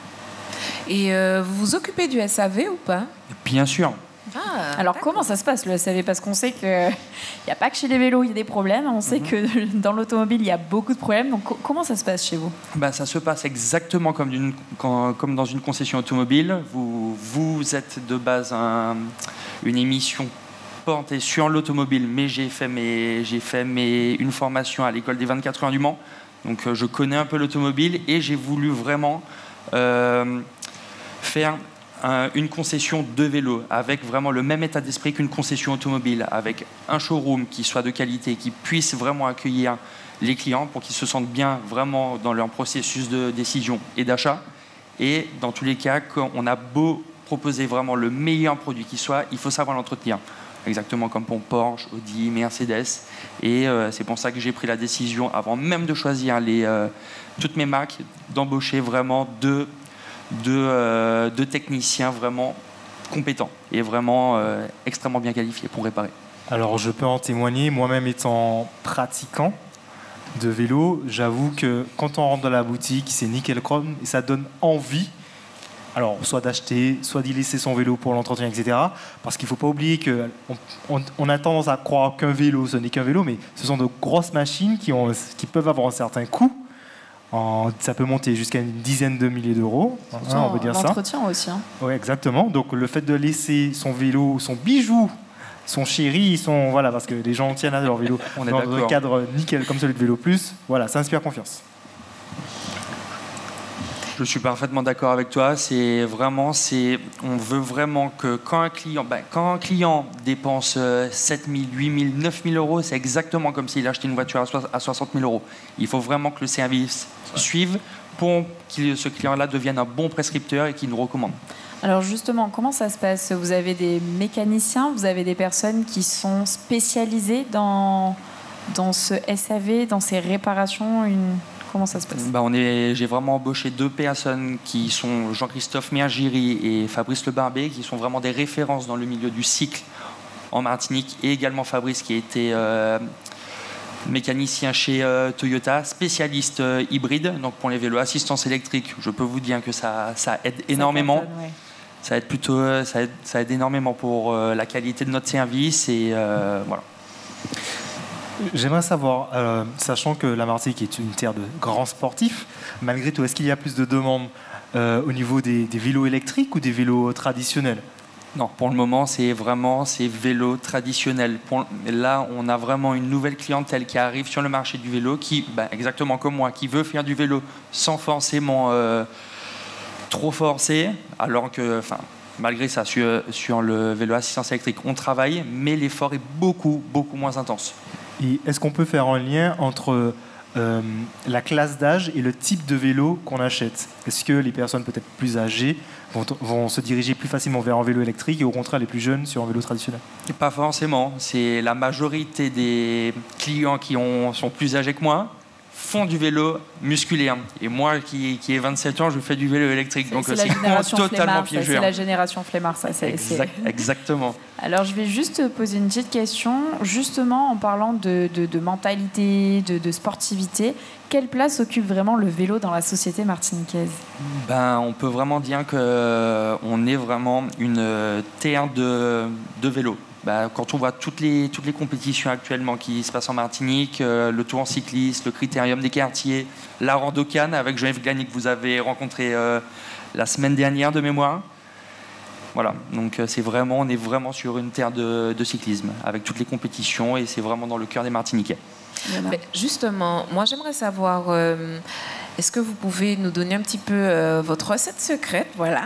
Et vous vous occupez du SAV ou pas?
Bien sûr.
Alors comment ça se passe le SAV? Parce qu'on sait qu'il n'y a pas que chez les vélos il y a des problèmes, on sait que dans l'automobile il y a beaucoup de problèmes, donc comment ça se passe chez vous?
Ça se passe exactement comme dans une concession automobile. Vous êtes de base une émission portée sur l'automobile, mais j'ai fait une formation à l'école des 24 heures du Mans. Donc je connais un peu l'automobile et j'ai voulu vraiment faire une concession de vélo avec vraiment le même état d'esprit qu'une concession automobile, avec un showroom qui soit de qualité, qui puisse vraiment accueillir les clients pour qu'ils se sentent bien vraiment dans leur processus de décision et d'achat. Et dans tous les cas, on a beau proposer vraiment le meilleur produit qui soit, il faut savoir l'entretenir. Exactement comme pour Porsche, Audi, Mercedes. Et c'est pour ça que j'ai pris la décision, avant même de choisir toutes mes marques, d'embaucher vraiment deux techniciens vraiment compétent et vraiment extrêmement bien qualifié pour réparer.
Alors je peux en témoigner, moi-même étant pratiquant de vélo, j'avoue que quand on rentre dans la boutique, c'est nickel chrome et ça donne envie, alors soit d'acheter, soit d'y laisser son vélo pour l'entretien, etc. Parce qu'il ne faut pas oublier qu'on a tendance à croire qu'un vélo, ce n'est qu'un vélo, mais ce sont de grosses machines qui peuvent avoir un certain coût. Ça peut monter jusqu'à une dizaine de milliers d'euros, on veut dire ça.
L'entretien aussi.
Oui, exactement. Donc le fait de laisser son vélo, son bijou, son chéri, voilà, parce que les gens tiennent à leur vélo dans un cadre nickel comme celui de Vélo Plus, voilà, ça inspire confiance.
Je suis parfaitement d'accord avec toi. On veut vraiment que quand un client dépense 7 000, 8 000, 9 000 euros, c'est exactement comme s'il achetait une voiture à 60 000 euros. Il faut vraiment que le service suive pour que ce client-là devienne un bon prescripteur et qu'il nous recommande.
Alors justement, comment ça se passe? Vous avez des mécaniciens, vous avez des personnes qui sont spécialisées dans ce SAV, dans ces réparations Comment ça se passe?
J'ai vraiment embauché 2 personnes qui sont Jean-Christophe Mergiry et Fabrice Le Barbet, qui sont vraiment des références dans le milieu du cycle en Martinique, et également Fabrice qui a été mécanicien chez Toyota, spécialiste hybride, donc pour les vélos assistance électrique. Je peux vous dire que ça aide énormément. Ça aide énormément pour la qualité de notre service et voilà.
J'aimerais savoir, sachant que la Martinique est une terre de grands sportifs, malgré tout, est-ce qu'il y a plus de demandes au niveau des vélos électriques ou des vélos traditionnels?
Non, pour le moment, c'est vraiment ces vélos traditionnels. Là, on a vraiment une nouvelle clientèle qui arrive sur le marché du vélo, qui, exactement comme moi, qui veut faire du vélo sans forcément trop forcer, alors que, malgré ça, sur le vélo assistance électrique, on travaille, mais l'effort est beaucoup, beaucoup moins intense.
Et est-ce qu'on peut faire un lien entre la classe d'âge et le type de vélo qu'on achète? Est-ce que les personnes peut-être plus âgées vont se diriger plus facilement vers un vélo électrique et au contraire les plus jeunes sur un vélo traditionnel?
Pas forcément. C'est la majorité des clients qui sont plus âgés que moi font du vélo musculaire. Et moi, qui ai 27 ans, je fais du vélo électrique. Donc c'est totalement piégé.
C'est la génération flemmard, ça.
Exactement.
Alors, je vais juste te poser une petite question. Justement, en parlant de mentalité, de sportivité, quelle place occupe vraiment le vélo dans la société martiniquaise?
On peut vraiment dire qu'on est vraiment une terre de vélo. Quand on voit toutes les compétitions actuellement qui se passent en Martinique, le Tour en cycliste, le Critérium des quartiers, la Randocane avec Jean-Yves Gagny que vous avez rencontré la semaine dernière de mémoire. Voilà, donc on est vraiment sur une terre de cyclisme avec toutes les compétitions et c'est vraiment dans le cœur des Martiniquais.
Mais justement, moi j'aimerais savoir, est-ce que vous pouvez nous donner un petit peu votre recette secrète? Voilà.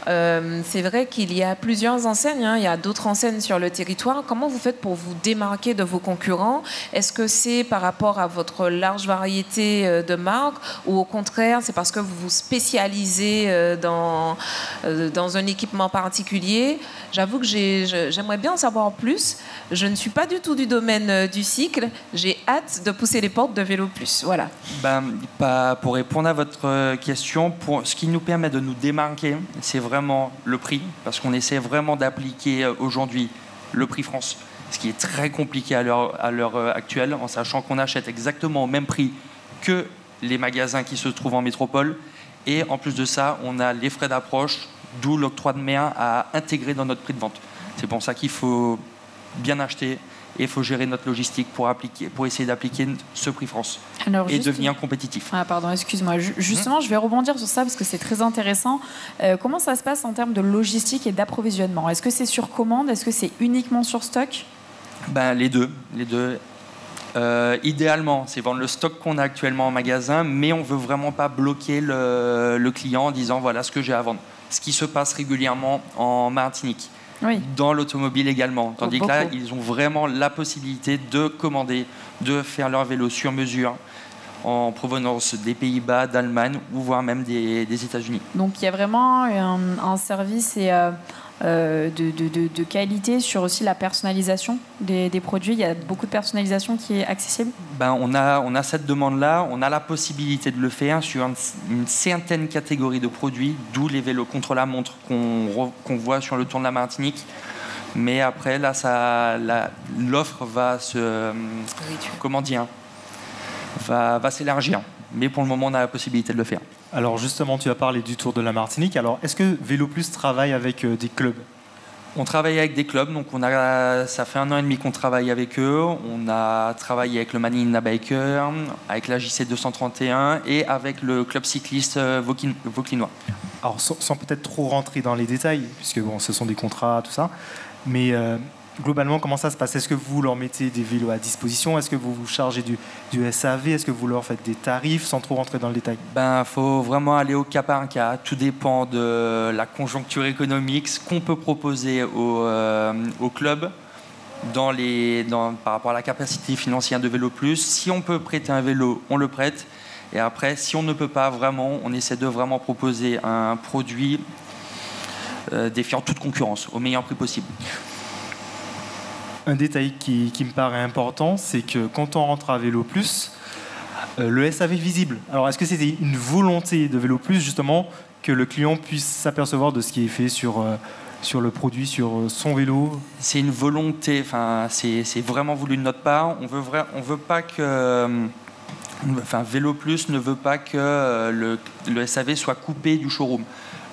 C'est vrai qu'il y a plusieurs enseignes, il y a d'autres enseignes sur le territoire. Comment vous faites pour vous démarquer de vos concurrents? Est-ce que c'est par rapport à votre large variété de marques ou au contraire, c'est parce que vous vous spécialisez dans un équipement particulier? J'avoue que j'aimerais bien en savoir plus. Je ne suis pas du tout du domaine du cycle. J'ai hâte de pousser les portes de Vélo Plus. Voilà.
Pour répondre à votre question, ce qui nous permet de nous démarquer, c'est vraiment le prix, parce qu'on essaie vraiment d'appliquer aujourd'hui le prix France, ce qui est très compliqué à l'heure actuelle, en sachant qu'on achète exactement au même prix que les magasins qui se trouvent en métropole. Et en plus de ça, on a les frais d'approche, d'où l'octroi de mer à intégrer dans notre prix de vente. C'est pour ça qu'il faut bien acheter et il faut gérer notre logistique pour essayer d'appliquer ce prix France et devenir compétitif.
Ah pardon, excuse-moi. Justement, je vais rebondir sur ça parce que c'est très intéressant. Comment ça se passe en termes de logistique et d'approvisionnement? Est-ce que c'est sur commande? Est-ce que c'est uniquement sur stock?
Les deux. Idéalement, c'est vendre le stock qu'on a actuellement en magasin, mais on ne veut vraiment pas bloquer le client en disant voilà ce que j'ai à vendre. Ce qui se passe régulièrement en Martinique. Oui. Dans l'automobile également. Tandis que là, ils ont vraiment la possibilité de commander, de faire leur vélo sur mesure en provenance des Pays-Bas, d'Allemagne ou voire même des États-Unis.
Donc il y a vraiment un service et de qualité, sur aussi la personnalisation des produits. Il y a beaucoup de personnalisation qui est accessible.
On a cette demande-là, on a la possibilité de le faire sur une certaine catégorie de produits, d'où les vélos contre-la-montre qu'on voit sur le Tour de la Martinique. Mais après, là, l'offre va va s'élargir. Mais pour le moment, on a la possibilité de le faire.
Alors justement, tu as parlé du Tour de la Martinique. Alors, est-ce que Vélo Plus travaille avec des clubs ?
On travaille avec des clubs, donc ça fait 1 an et demi qu'on travaille avec eux. On a travaillé avec le Manina Biker, avec la JC 231 et avec le club cycliste vauclinois.
Alors, sans peut-être trop rentrer dans les détails, puisque bon, ce sont des contrats, tout ça, mais globalement, comment ça se passe ? Est-ce que vous leur mettez des vélos à disposition ? Est-ce que vous vous chargez du SAV ? Est-ce que vous leur faites des tarifs, sans trop rentrer dans le détail ?
Faut vraiment aller au cas par cas. Tout dépend de la conjoncture économique, ce qu'on peut proposer au club par rapport à la capacité financière de Vélo Plus. Si on peut prêter un vélo, on le prête. Et après, si on ne peut pas vraiment, on essaie de vraiment proposer un produit défiant toute concurrence, au meilleur prix possible.
Un détail qui me paraît important, c'est que quand on rentre à Vélo Plus, le SAV est visible. Alors, est-ce que c'était une volonté de Vélo Plus, justement, que le client puisse s'apercevoir de ce qui est fait sur le produit, sur son vélo ?
C'est une volonté, c'est vraiment voulu de notre part. On veut pas que... Vélo Plus ne veut pas que le SAV soit coupé du showroom.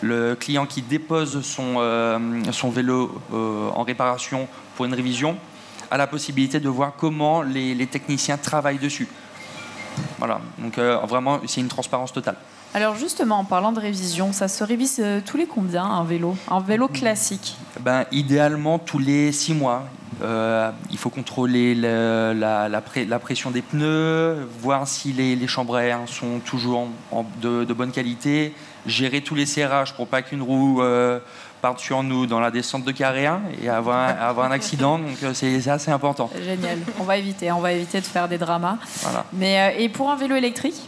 Le client qui dépose son vélo en réparation pour une révision a la possibilité de voir comment les techniciens travaillent dessus. Voilà, donc vraiment, c'est une transparence totale.
Alors justement, en parlant de révision, ça se révise tous les combien un vélo classique ?
Idéalement, tous les 6 mois. Il faut contrôler la pression des pneus, voir si les chambres à air sont toujours de bonne qualité, gérer tous les serrages pour pas qu'une roue parte sur nous dans la descente de carré 1 et avoir un accident. Donc c'est assez important.
Génial. On va éviter de faire des dramas.
Voilà.
Mais, et pour un vélo électrique ?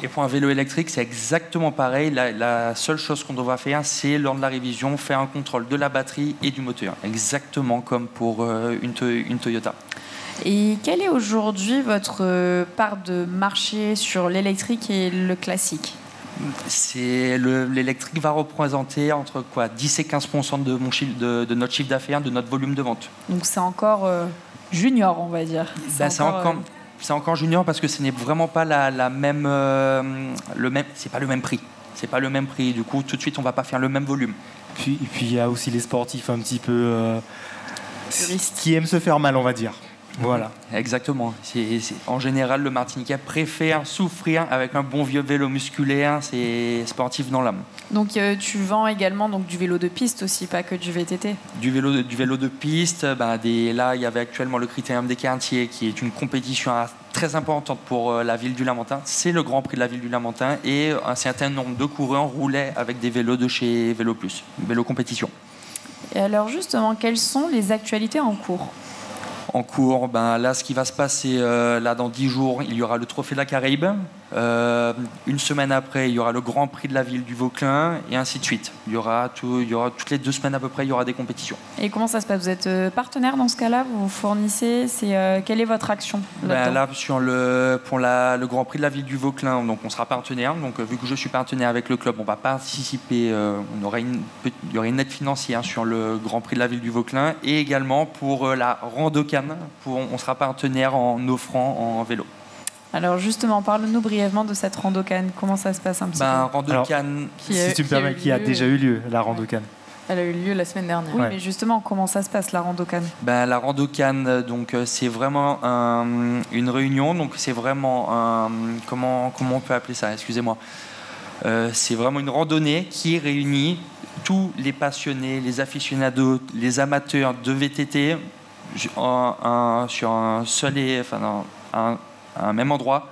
Et pour un vélo électrique, c'est exactement pareil. La seule chose qu'on devra faire, c'est lors de la révision, faire un contrôle de la batterie et du moteur. Exactement comme pour une Toyota.
Et quelle est aujourd'hui votre part de marché sur l'électrique et le classique ?
L'électrique va représenter entre 10 et 15% de notre chiffre d'affaires, de notre volume de vente.
Donc c'est encore junior, on va dire.
C'est encore junior parce que ce n'est vraiment pas c'est pas le même prix. C'est pas le même prix. Du coup, tout de suite, on va pas faire le même volume.
Puis il y a aussi les sportifs un petit peu qui aiment se faire mal, on va dire. Voilà.
Exactement. En général, le Martiniquais préfère souffrir avec un bon vieux vélo musculaire. C'est sportif dans l'âme.
Donc tu vends également du vélo de piste aussi, pas que du VTT.
Du vélo de piste. Là, il y avait actuellement le Critérium des quartiers, qui est une compétition très importante pour la ville du Lamentin. C'est le Grand Prix de la ville du Lamentin et un certain nombre de coureurs roulaient avec des vélos de chez Vélo Plus, vélo compétition.
Et alors justement, quelles sont les actualités en cours ?
En cours, là, ce qui va se passer là dans 10 jours, il y aura le Trophée de la Caraïbe. Une semaine après, il y aura le Grand Prix de la ville du Vauclin et ainsi de suite. Il y aura toutes les 2 semaines à peu près, il y aura des compétitions.
Et comment ça se passe ? Vous êtes partenaire dans ce cas-là ? Vous vous fournissez ? Quelle est votre action
là, pour le Grand Prix de la ville du Vauclin, donc on sera partenaire. Donc vu que je suis partenaire avec le club, on va participer. Il y aura une aide financière sur le Grand Prix de la ville du Vauclin et également pour la Randocan. On sera partenaire en offrant en vélo.
Alors justement, parle-nous brièvement de cette Randocan. Comment ça se passe un petit peu ?
Randocan,
si tu me permets, qui a déjà eu lieu, la Randocan.
Elle a eu lieu la semaine dernière.
Oui, mais justement, comment ça se passe, la Randocan ?
La Randocan, donc c'est vraiment une réunion. Donc c'est vraiment comment on peut appeler ça ? Excusez-moi. C'est vraiment une randonnée qui réunit tous les passionnés, les aficionados, les amateurs de VTT sur un même endroit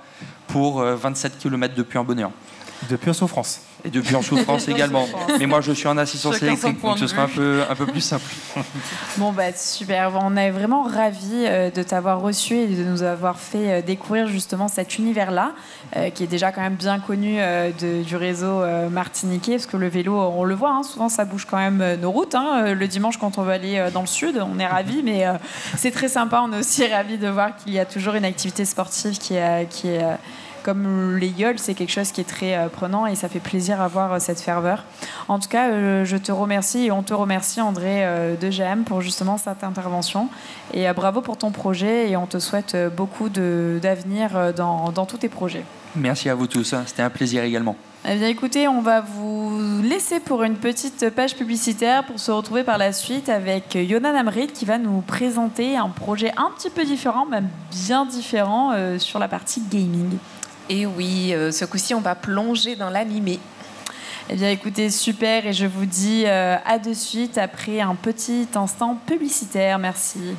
pour 27 km de Puy-en-Bonheur.
De Puy-en-Souffrance.
Et depuis en souffrance également. Mais moi, je suis en assistance électrique, donc ce sera un peu plus simple.
Bon, super. On est vraiment ravis de t'avoir reçu et de nous avoir fait découvrir justement cet univers-là, qui est déjà quand même bien connu du réseau martiniquais, parce que le vélo, on le voit, souvent ça bouge quand même nos routes. Le dimanche, quand on va aller dans le sud, on est ravis, mais c'est très sympa. On est aussi ravis de voir qu'il y a toujours une activité sportive qui est comme les yoles, c'est quelque chose qui est très prenant et ça fait plaisir à voir cette ferveur. En tout cas, je te remercie et on te remercie, André de GM, pour justement cette intervention. Et bravo pour ton projet et on te souhaite beaucoup d'avenir dans tous tes projets.
Merci à vous tous, c'était un plaisir également.
Eh bien, écoutez, on va vous laisser pour une petite page publicitaire pour se retrouver par la suite avec Yonan Amrit qui va nous présenter un projet un petit peu différent, même bien différent, sur la partie gaming.
Et oui, ce coup-ci, on va plonger dans l'animé.
Eh bien, écoutez, super, et je vous dis à de suite après un petit instant publicitaire. Merci.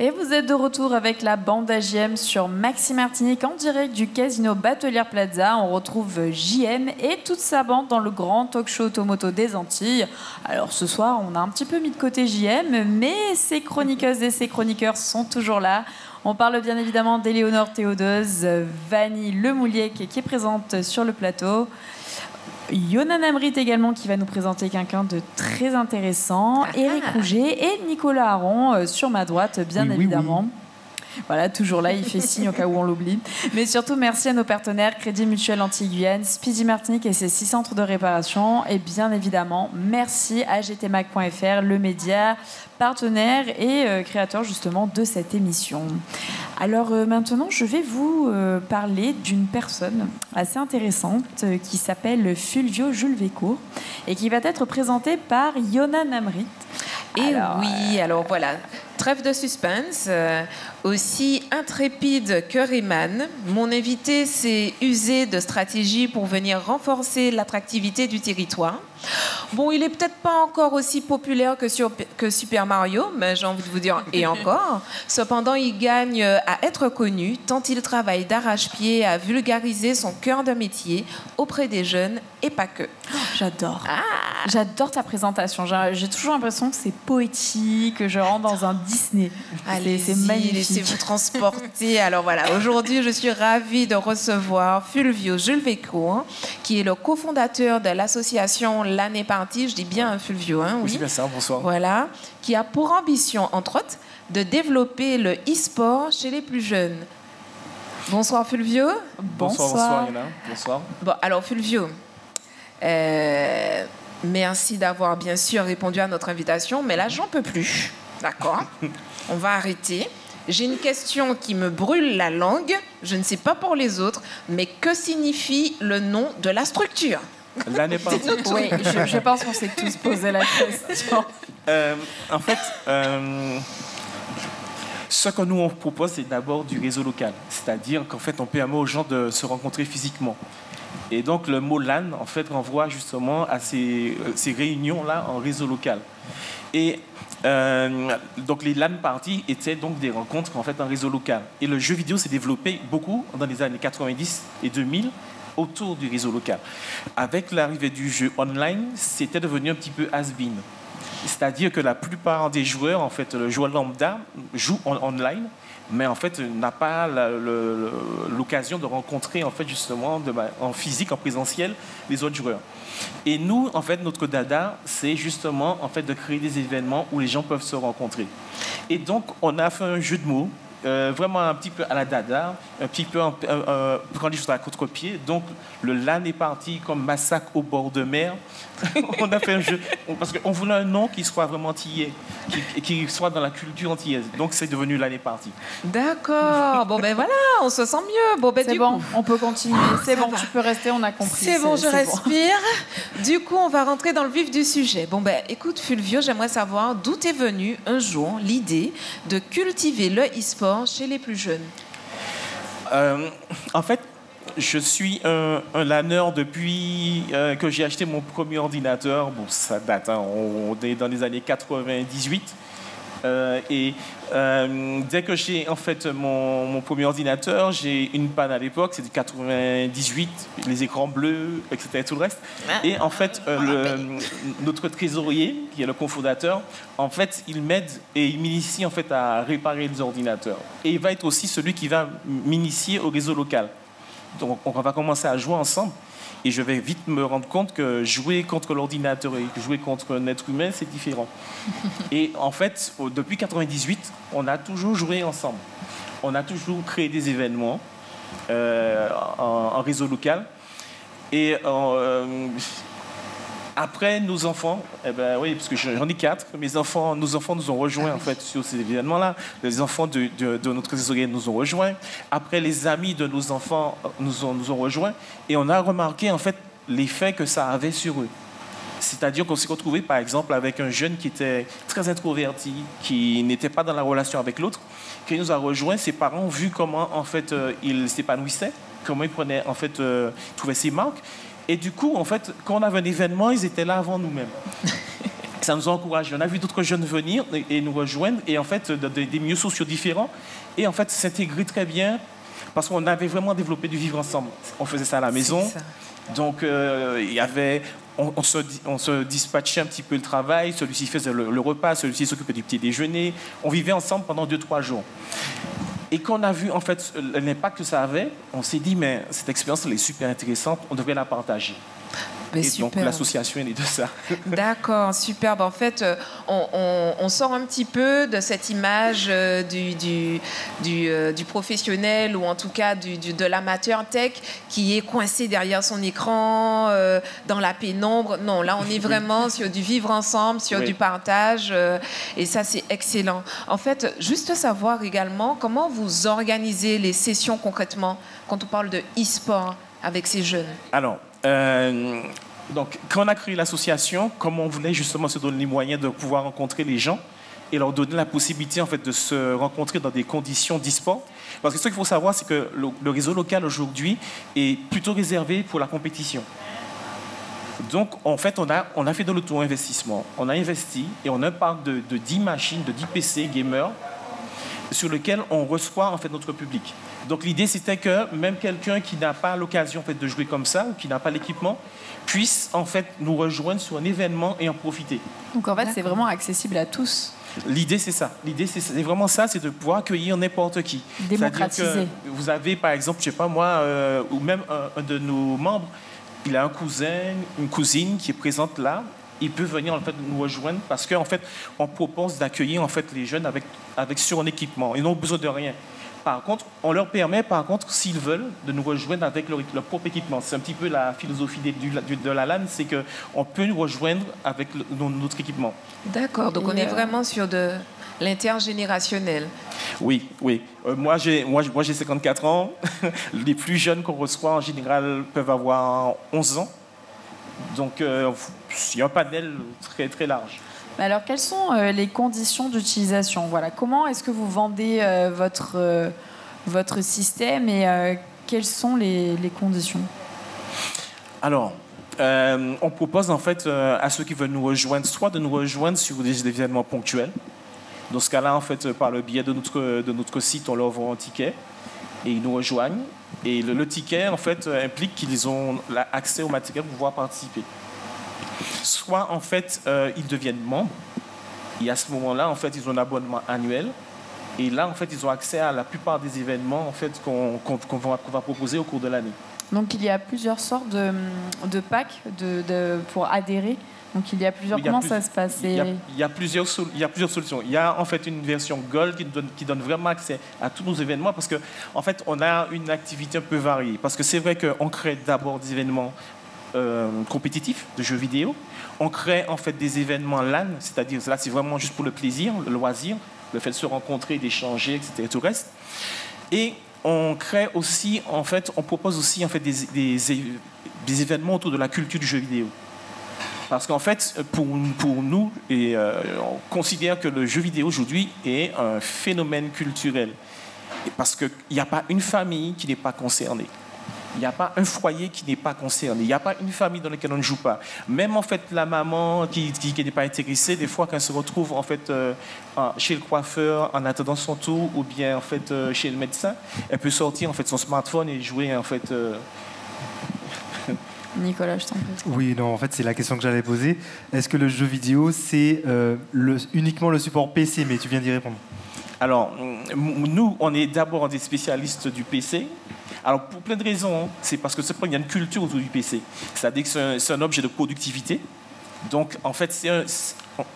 Et vous êtes de retour avec la bande AJM sur Maxi Martinique en direct du casino Batelière Plaza. On retrouve JM et toute sa bande dans le grand talk show automoto des Antilles. Alors ce soir, on a un petit peu mis de côté JM, mais ses chroniqueuses et ses chroniqueurs sont toujours là. On parle bien évidemment d'Éléonore Théodeuse, Vanny Lemouliec qui est présente sur le plateau. Yonan Amrit également qui va nous présenter quelqu'un de très intéressant, Éric Rouget et Nicolas Aron sur ma droite bien évidemment. Voilà, toujours là, il fait signe au cas où on l'oublie. Mais surtout, merci à nos partenaires Crédit Mutuel Antilles-Guyane, Speedy Martinique et ses 6 centres de réparation. Et bien évidemment, merci à gtmac.fr, le média partenaire et créateur justement de cette émission. Alors maintenant, je vais vous parler d'une personne assez intéressante qui s'appelle Fulvio Jules Vécourt et qui va être présentée par Yonan Amrit.
Alors voilà, trêve de suspense, aussi intrépide que Rayman. Mon invité s'est usé de stratégies pour venir renforcer l'attractivité du territoire. Bon, il est peut-être pas encore aussi populaire que Super Mario, mais j'ai envie de vous dire, et encore. Cependant, il gagne à être connu, tant il travaille d'arrache-pied à vulgariser son cœur de métier auprès des jeunes et pas que.
J'adore. J'adore ta présentation. J'ai toujours l'impression que c'est poétique, que je rentre dans un Disney.
Allez,
c'est magnifique.
Laissez-vous transporter. Alors voilà, aujourd'hui, je suis ravie de recevoir Fulvio Jules Vécourt, qui est le cofondateur de l'association L'Année Partie. Je dis bien Fulvio, hein, oui.
Oui, c'est bien ça, bonsoir.
Voilà, qui a pour ambition, entre autres, de développer le e-sport chez les plus jeunes. Bonsoir Fulvio.
Bonsoir Yana. Bonsoir.
Bon, alors Fulvio, merci d'avoir bien sûr répondu à notre invitation, mais là, j'en peux plus. D'accord. On va arrêter. J'ai une question qui me brûle la langue. Je ne sais pas pour les autres, mais que signifie le nom de la structure ?
L'Année Partie.
Oui, je pense qu'on s'est tous posé la question.
En fait, ce que nous on propose, c'est d'abord du réseau local. C'est-à-dire qu'en fait, on permet aux gens de se rencontrer physiquement. Et donc, le mot LAN, en fait, renvoie justement à ces réunions-là en réseau local. Et donc, les LAN parties étaient donc des rencontres en fait en réseau local. Et le jeu vidéo s'est développé beaucoup dans les années 90 et 2000 autour du réseau local. Avec l'arrivée du jeu online, c'était devenu un petit peu has-been. C'est-à-dire que la plupart des joueurs, en fait, le joueur lambda joue en online, mais en fait n'a pas l'occasion de rencontrer en fait justement en physique, en présentiel, les autres joueurs. Et nous, en fait, notre dada, c'est justement en fait de créer des événements où les gens peuvent se rencontrer. Et donc, on a fait un jeu de mots vraiment un petit peu à la dada, un petit peu prendre les choses à contre-pied. Donc le LAN est parti comme massacre au bord de mer. On a fait un jeu parce qu'on voulait un nom qui soit vraiment antillais, qui soit dans la culture antillaise. Donc c'est devenu LAN est parti.
D'accord. Bon ben voilà, on se sent mieux. Bon ben
c'est bon, on peut continuer. C'est bon, tu peux rester, on a compris.
C'est bon, je respire. Bon. Du coup, on va rentrer dans le vif du sujet. Bon ben écoute Fulvio, j'aimerais savoir d'où est venue un jour l'idée de cultiver le e-sport chez les plus jeunes.
En fait, je suis un laneur depuis que j'ai acheté mon premier ordinateur. Bon, ça date, hein, on est dans les années 98. Dès que j'ai en fait mon premier ordinateur, j'ai une panne à l'époque, c'était 98, les écrans bleus, etc. tout le reste. Et en fait, notre trésorier, qui est le cofondateur, en fait, il m'aide et il m'initie en fait à réparer les ordinateurs. Et il va être aussi celui qui va m'initier au réseau local. Donc, on va commencer à jouer ensemble. Et je vais vite me rendre compte que jouer contre l'ordinateur et jouer contre un être humain, c'est différent. Et en fait, depuis 98, on a toujours joué ensemble. On a toujours créé des événements en réseau local. Et après, nos enfants, eh ben, oui, parce que j'en ai 4, nos enfants nous ont rejoints en fait, sur ces événements-là. Les enfants de notre trésorier nous ont rejoints. Après, les amis de nos enfants nous ont rejoints. Et on a remarqué en fait, l'effet que ça avait sur eux. C'est-à-dire qu'on s'est retrouvé, par exemple, avec un jeune qui était très introverti, qui n'était pas dans la relation avec l'autre, qui nous a rejoints. Ses parents ont vu comment en fait, il s'épanouissait, comment il prenait, en fait, trouvait ses marques. Et du coup, en fait, quand on avait un événement, ils étaient là avant nous-mêmes. Ça nous a encouragés. On a vu d'autres jeunes venir et nous rejoindre, et en fait, des milieux sociaux différents, et en fait, s'intégrer très bien, parce qu'on avait vraiment développé du vivre ensemble. On faisait ça à la maison. Donc, il y avait... On se dispatchait un petit peu le travail, celui-ci faisait le repas, celui-ci s'occupait du petit déjeuner. On vivait ensemble pendant 2-3 jours. Et quand on a vu en fait l'impact que ça avait, on s'est dit mais cette expérience elle est super intéressante, on devrait la partager. Mais et super. Donc l'association est née de ça.
D'accord, superbe. En fait, on sort un petit peu de cette image du professionnel ou en tout cas de l'amateur tech qui est coincé derrière son écran, dans la pénombre. Non, là on est vraiment sur du vivre ensemble, sur du partage et ça c'est excellent. En fait, juste savoir également comment vous organisez les sessions concrètement quand on parle de e-sport avec ces jeunes.
Alors, donc, quand on a créé l'association, comme on voulait justement se donner les moyens de pouvoir rencontrer les gens et leur donner la possibilité en fait, de se rencontrer dans des conditions d'e-sport. Parce que ce qu'il faut savoir, c'est que le réseau local aujourd'hui est plutôt réservé pour la compétition. Donc, en fait, on a fait de l'auto-investissement. On a investi et on a un parc de 10 machines, de 10 PC gamers sur lequel on reçoit en fait, notre public. Donc l'idée c'était que même quelqu'un qui n'a pas l'occasion en fait, de jouer comme ça ou qui n'a pas l'équipement puisse en fait nous rejoindre sur un événement et en profiter.
Donc en fait c'est vraiment accessible à tous.
L'idée c'est ça. L'idée c'est vraiment ça, c'est de pouvoir accueillir n'importe qui.
Démocratiser.
Que vous avez par exemple, je sais pas moi, ou même un de nos membres, il a un cousin, une cousine qui est présente là. Il peut venir en fait nous rejoindre parce qu'en fait on propose d'accueillir en fait les jeunes avec sur un équipement. Ils n'ont besoin de rien. Par contre, on leur permet, par contre, s'ils veulent, de nous rejoindre avec leur propre équipement. C'est un petit peu la philosophie de la LAN, c'est qu'on peut nous rejoindre avec notre équipement.
D'accord, donc on est vraiment sur de l'intergénérationnel.
Oui, oui. Moi, j'ai 54 ans. Les plus jeunes qu'on reçoit, en général, peuvent avoir 11 ans. Donc, il y a un panel très, très large.
Alors, quelles sont les conditions d'utilisation ? Voilà. Comment est-ce que vous vendez votre système et quelles sont les conditions ?
Alors, on propose en fait à ceux qui veulent nous rejoindre, soit de nous rejoindre sur des événements ponctuels. Dans ce cas-là, en fait, par le biais de notre site, on leur vend un ticket et ils nous rejoignent. Et le ticket, en fait, implique qu'ils ont accès au matériel pour pouvoir participer. Soit, en fait, ils deviennent membres. Et à ce moment-là, en fait, ils ont un abonnement annuel. Et là, en fait, ils ont accès à la plupart des événements en fait, qu'on va proposer au cours de l'année.
Donc il y a plusieurs sortes de packs pour adhérer. Donc il y a plusieurs. Comment ça se passe?
Il y a plusieurs solutions. Il y a en fait une version Gold qui donne vraiment accès à tous nos événements parce que en fait on a une activité un peu variée. Parce que c'est vrai qu'on crée d'abord des événements compétitifs de jeux vidéo. On crée en fait des événements LAN, c'est-à-dire là c'est vraiment juste pour le plaisir, le loisir, le fait de se rencontrer, d'échanger, etc. Et tout le reste. Et on crée aussi en fait, on propose aussi en fait des événements autour de la culture du jeu vidéo. Parce qu'en fait, pour nous, on considère que le jeu vidéo aujourd'hui est un phénomène culturel. Parce qu'il n'y a pas une famille qui n'est pas concernée. Il n'y a pas un foyer qui n'est pas concerné. Il n'y a pas une famille dans laquelle on ne joue pas. Même en fait, la maman qui n'est pas intéressée, des fois, quand elle se retrouve en fait chez le coiffeur en attendant son tour, ou bien en fait chez le médecin, elle peut sortir en fait son smartphone et jouer en fait.
Nicolas, je t'en prie.
Oui, non, en fait, c'est la question que j'allais poser. Est-ce que le jeu vidéo, c'est uniquement le support PC? Mais tu viens d'y répondre.
Alors, nous, on est d'abord des spécialistes du PC. Alors, pour plein de raisons, c'est parce que il y a une culture autour du PC. C'est-à-dire que c'est un objet de productivité. Donc, en fait,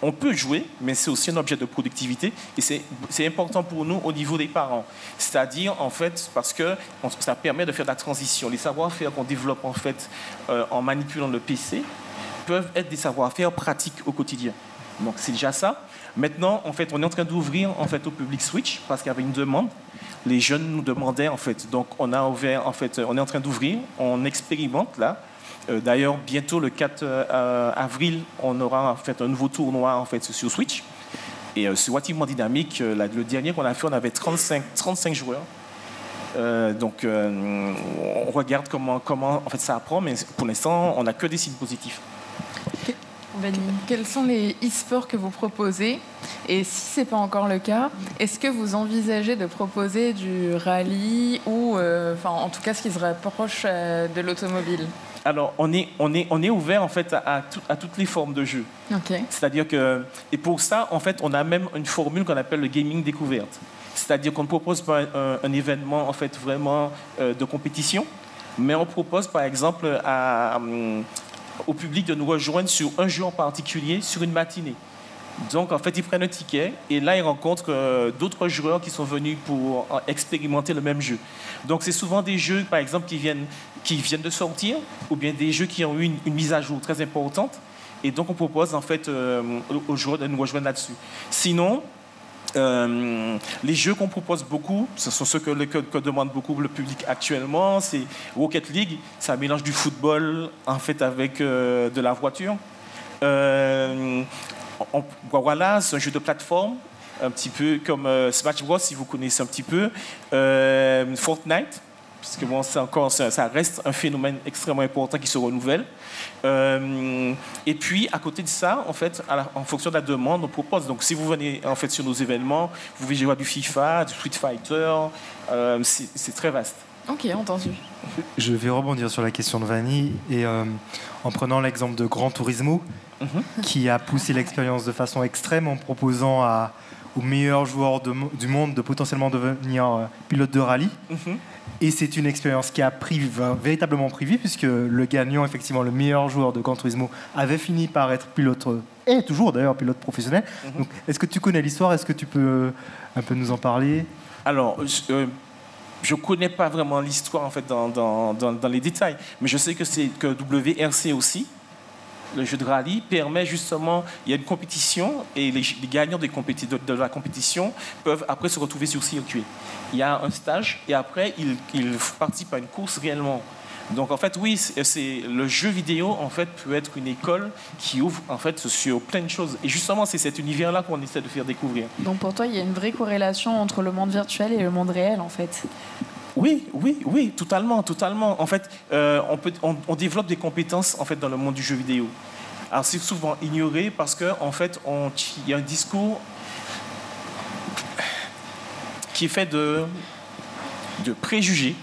on peut jouer, mais c'est aussi un objet de productivité. Et c'est important pour nous au niveau des parents. C'est-à-dire, en fait, parce que ça permet de faire de la transition. Les savoir-faire qu'on développe, en fait, en manipulant le PC, peuvent être des savoir-faire pratiques au quotidien. Donc, c'est déjà ça. Maintenant, en fait, on est en train d'ouvrir en fait, au public Switch parce qu'il y avait une demande. Les jeunes nous demandaient, en fait. Donc, on a ouvert, en fait, on est en train d'ouvrir. On expérimente, là. D'ailleurs, bientôt, le 4 avril, on aura en fait, un nouveau tournoi en fait, sur Switch. Et c'est relativement dynamique. Le dernier qu'on a fait, on avait 35 joueurs. Donc, on regarde comment en fait, ça apprend, mais pour l'instant, on n'a que des signes positifs.
Quels sont les e-sports que vous proposez? Et si ce n'est pas encore le cas, est-ce que vous envisagez de proposer du rallye ou, en tout cas, ce qui se rapproche de l'automobile?
Alors, on est ouvert en fait à toutes les formes de jeux.
Okay.
C'est-à-dire que, et pour ça, en fait, on a même une formule qu'on appelle le gaming découverte. C'est-à-dire qu'on ne propose pas un événement en fait vraiment de compétition, mais on propose par exemple au public de nous rejoindre sur un jeu en particulier sur une matinée. Donc, en fait, ils prennent un ticket et là, ils rencontrent d'autres joueurs qui sont venus pour expérimenter le même jeu. Donc, c'est souvent des jeux, par exemple, qui viennent de sortir ou bien des jeux qui ont eu une mise à jour très importante. Et donc, on propose, en fait, aux joueurs de nous rejoindre là-dessus. Sinon, les jeux qu'on propose beaucoup, ce sont ceux que demande beaucoup le public actuellement. C'est Rocket League, c'est un mélange du football, en fait, avec de la voiture. Voilà, c'est un jeu de plateforme, un petit peu comme Smash Bros, si vous connaissez un petit peu. Fortnite, parce que bon, ça reste un phénomène extrêmement important qui se renouvelle. Et puis, à côté de ça, en fait, en fonction de la demande, on propose. Donc, si vous venez en fait sur nos événements, vous pouvez jouer à du FIFA, du Street Fighter. C'est très vaste.
Ok, entendu.
Je vais rebondir sur la question de Vanny et en prenant l'exemple de Gran Turismo, qui a poussé l'expérience de façon extrême en proposant aux meilleurs joueurs du monde de potentiellement devenir pilote de rallye. Et c'est une expérience qui a véritablement pris vie, puisque le gagnant, effectivement, le meilleur joueur de Gran Turismo, avait fini par être pilote, et toujours d'ailleurs pilote professionnel. Donc, est-ce que tu connais l'histoire? Est-ce que tu peux un peu nous en parler?
Alors, je ne connais pas vraiment l'histoire en fait, dans les détails, mais je sais que WRC aussi, le jeu de rallye, permet justement, il y a une compétition et les gagnants de la compétition peuvent après se retrouver sur circuit. Il y a un stage et après ils participent à une course réellement. Donc en fait oui, le jeu vidéo en fait peut être une école qui ouvre en fait sur plein de choses. Et justement c'est cet univers-là qu'on essaie de faire découvrir.
Donc pour toi il y a une vraie corrélation entre le monde virtuel et le monde réel en fait.
Oui, totalement. En fait, on développe des compétences en fait dans le monde du jeu vidéo. Alors c'est souvent ignoré parce que en fait, il y a un discours qui est fait de préjugés.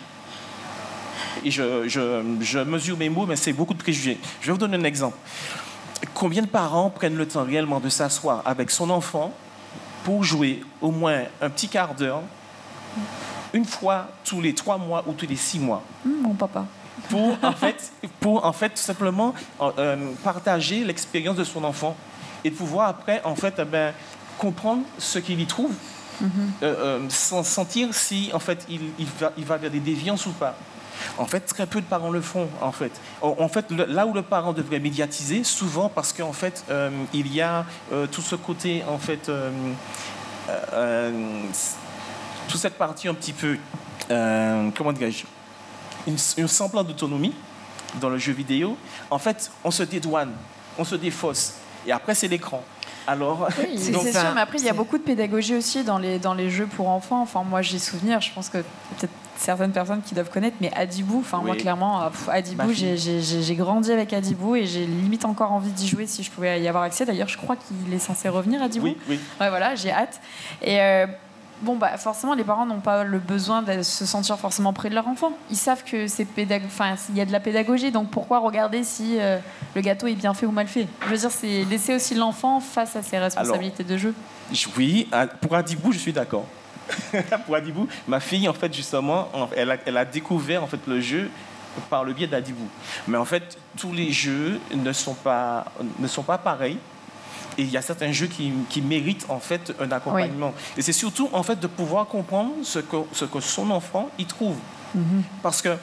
Et je mesure mes mots, mais c'est beaucoup de préjugés. Je vais vous donner un exemple. Combien de parents prennent le temps réellement de s'asseoir avec son enfant pour jouer au moins un petit quart d'heure, une fois tous les 3 mois ou tous les 6 mois?
Mon papa.
pour en fait tout simplement partager l'expérience de son enfant et pouvoir après en fait comprendre ce qu'il y trouve, sans sentir si en fait il va vers des déviances ou pas. En fait, très peu de parents le font. En fait, là où le parent devrait médiatiser, souvent parce qu'en fait, il y a tout ce côté, en fait, toute cette partie un petit peu, comment dirais-je, une semblant d'autonomie dans le jeu vidéo. En fait, on se dédouane, on se défausse, et après c'est l'écran. Alors,
oui, c'est sûr, mais après il y a beaucoup de pédagogie aussi dans les jeux pour enfants. Enfin, moi j'ai souvenir, je pense que peut-être certaines personnes qui doivent connaître, mais Adibou, enfin moi clairement, Adibou, j'ai grandi avec Adibou et j'ai limite encore envie d'y jouer si je pouvais y avoir accès. D'ailleurs, je crois qu'il est censé revenir, Adibou.
Oui.
Ouais, voilà, j'ai hâte. Et bon, forcément, les parents n'ont pas le besoin de se sentir forcément près de leur enfant. Ils savent que il y a de la pédagogie, donc pourquoi regarder si le gâteau est bien fait ou mal fait? Je veux dire, c'est laisser aussi l'enfant face à ses responsabilités de jeu.
Oui, pour Adibou, je suis d'accord. Pour Adibou, ma fille, en fait, justement, elle a découvert en fait le jeu par le biais d'Adibou. Mais en fait, tous les jeux ne sont pas pareils. Et il y a certains jeux qui méritent en fait un accompagnement. Oui. Et c'est surtout en fait de pouvoir comprendre ce que son enfant y trouve. Parce que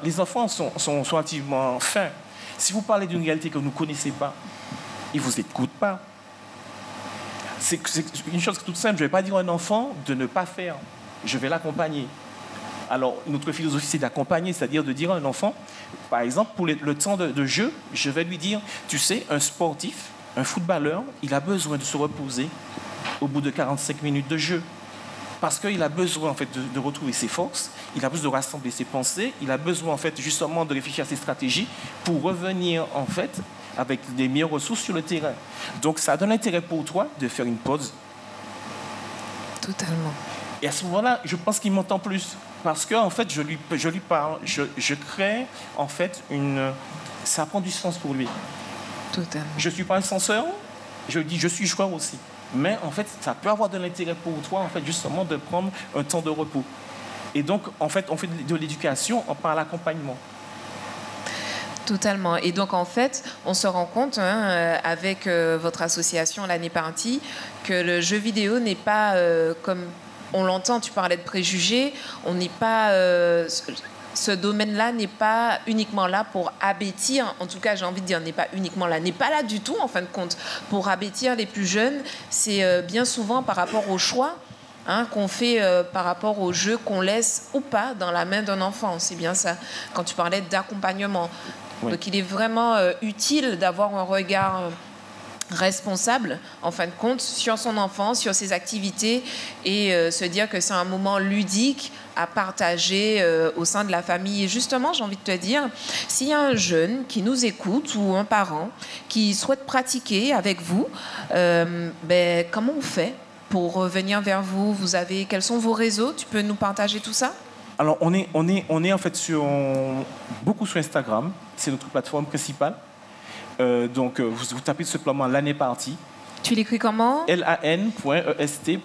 les enfants sont relativement fins. Si vous parlez d'une réalité que vous ne connaissez pas, ils ne vous écoutent pas. C'est une chose toute simple. Je ne vais pas dire à un enfant de ne pas faire. Je vais l'accompagner. Alors, notre philosophie, c'est d'accompagner, c'est-à-dire de dire à un enfant, par exemple, pour le temps de jeu, je vais lui dire, tu sais, un sportif, un footballeur, il a besoin de se reposer au bout de 45 minutes de jeu. Parce qu'il a besoin, en fait, de retrouver ses forces, il a besoin de rassembler ses pensées, il a besoin, en fait, justement, de réfléchir à ses stratégies pour revenir, en fait, avec des meilleures ressources sur le terrain. Donc, ça donne intérêt pour toi de faire une pause.
Totalement.
Et à ce moment-là, je pense qu'il m'entend plus. Parce qu'en fait, je lui parle, je crée, en fait, ça prend du sens pour lui.
Totalement.
Je ne suis pas un censeur, je dis je suis joueur aussi. Mais en fait, ça peut avoir de l'intérêt pour toi, en fait, justement, de prendre un temps de repos. Et donc, en fait, on fait de l'éducation par l'accompagnement.
Totalement. Et donc, en fait, on se rend compte, avec votre association, l'année partie, que le jeu vidéo n'est pas comme on l'entend, tu parlais de préjugés, on n'est pas... ce domaine-là n'est pas uniquement là pour abêtir, en tout cas j'ai envie de dire n'est pas uniquement là, n'est pas là du tout en fin de compte pour abêtir les plus jeunes, c'est bien souvent par rapport au choix qu'on fait par rapport au jeu qu'on laisse ou pas dans la main d'un enfant, c'est bien ça, quand tu parlais d'accompagnement. Oui. Donc il est vraiment utile d'avoir un regard responsable, en fin de compte, sur son enfant, sur ses activités et se dire que c'est un moment ludique à partager au sein de la famille. Et justement, j'ai envie de te dire, s'il y a un jeune qui nous écoute ou un parent qui souhaite pratiquer avec vous, comment on fait pour venir vers vous? Quels sont vos réseaux? Tu peux nous partager tout ça?
Alors, on est en fait beaucoup sur Instagram. C'est notre plateforme principale. Donc, vous tapez simplement l'année partie.
Tu l'écris comment?
lan.est.party.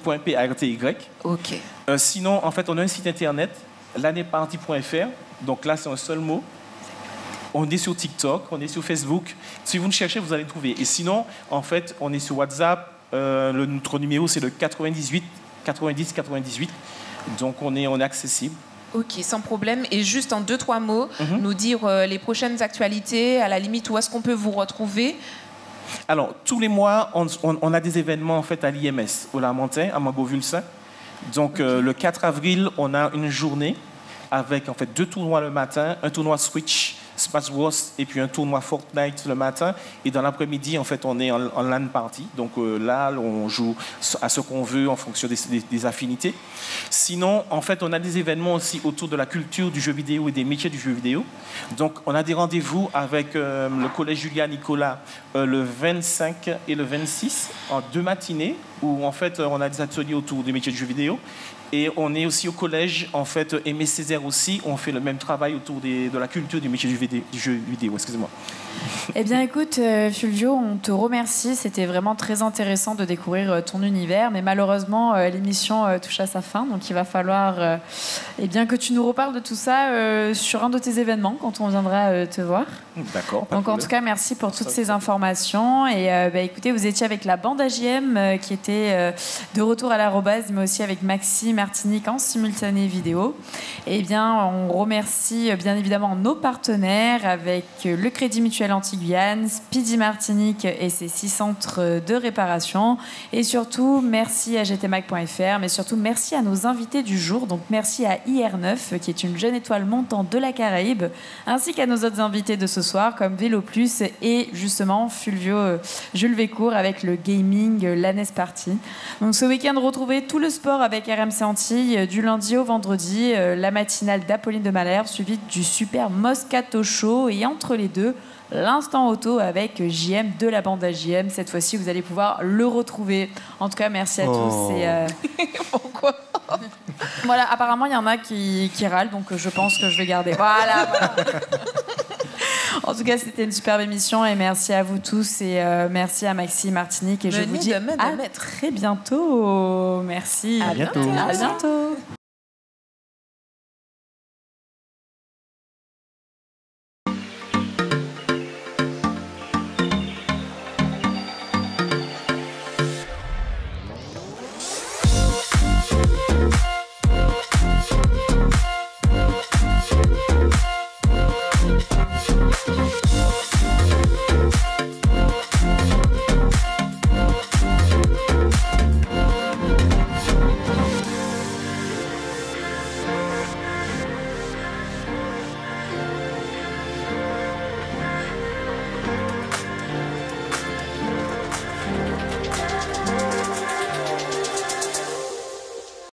Ok.
Sinon, en fait, on a un site internet, lannéparty.fr. Donc là, c'est un seul mot. On est sur TikTok, on est sur Facebook. Si vous nous cherchez, vous allez trouver. Et sinon, en fait, on est sur WhatsApp. Notre numéro, c'est le 98 90 98. Donc, on est accessible.
Ok, sans problème. Et juste en 2-3 mots, nous dire les prochaines actualités, à la limite, où est-ce qu'on peut vous retrouver?
Alors, tous les mois, on a des événements en fait, à l'IMS, au Lamentin, à Mangovulsin. Donc, le 4 avril, on a une journée avec en fait 2 tournois le matin, un tournoi Switch, Smash Bros, et puis un tournoi Fortnite le matin. Et dans l'après-midi, en fait, on est en LAN party. Donc là, on joue à ce qu'on veut en fonction des affinités. Sinon, en fait, on a des événements aussi autour de la culture du jeu vidéo et des métiers du jeu vidéo. Donc, on a des rendez-vous avec le collège Julia Nicolas le 25 et le 26 en 2 matinées où en fait, on a des ateliers autour des métiers du jeu vidéo. Et on est aussi au collège, en fait, Aimé Césaire aussi, on fait le même travail autour de la culture du métier du jeu vidéo. Excusez-moi.
Eh bien, écoute, Fulvio, on te remercie. C'était vraiment très intéressant de découvrir ton univers. Mais malheureusement, l'émission touche à sa fin. Donc, il va falloir eh bien, que tu nous reparles de tout ça sur un de tes événements quand on viendra te voir.
D'accord.
Donc, en tout cas, merci pour toutes ces informations. Et écoutez, vous étiez avec la bande AJM qui était de retour à l'arrobase, mais aussi avec Maxi Martinique en simultané vidéo. Eh bien, on remercie bien évidemment nos partenaires avec le Crédit Mutuel Anti-Guyane, Speedy Martinique et ses 6 centres de réparation. Et surtout, merci à gtmac.fr, mais surtout merci à nos invités du jour. Donc merci à IR9, qui est une jeune étoile montante de la Caraïbe, ainsi qu'à nos autres invités de ce soir, comme Vélo Plus et justement Fulvio Jules Vécourt avec le gaming l'ANES Party. Donc ce week-end, retrouvez tout le sport avec RMC Antilles du lundi au vendredi, la matinale d'Apolline de Malherbe, suivie du super Moscato Show, et entre les deux, l'instant auto avec JM de la bande AJM. Cette fois-ci, vous allez pouvoir le retrouver. En tout cas, merci à tous. Et,
Pourquoi?
Voilà, apparemment, il y en a qui râlent, donc je pense que je vais garder. Voilà. En tout cas, c'était une superbe émission et merci à vous tous et merci à Maxi Martinique et je vous dis à très bientôt. Merci.
À bientôt.
À bientôt.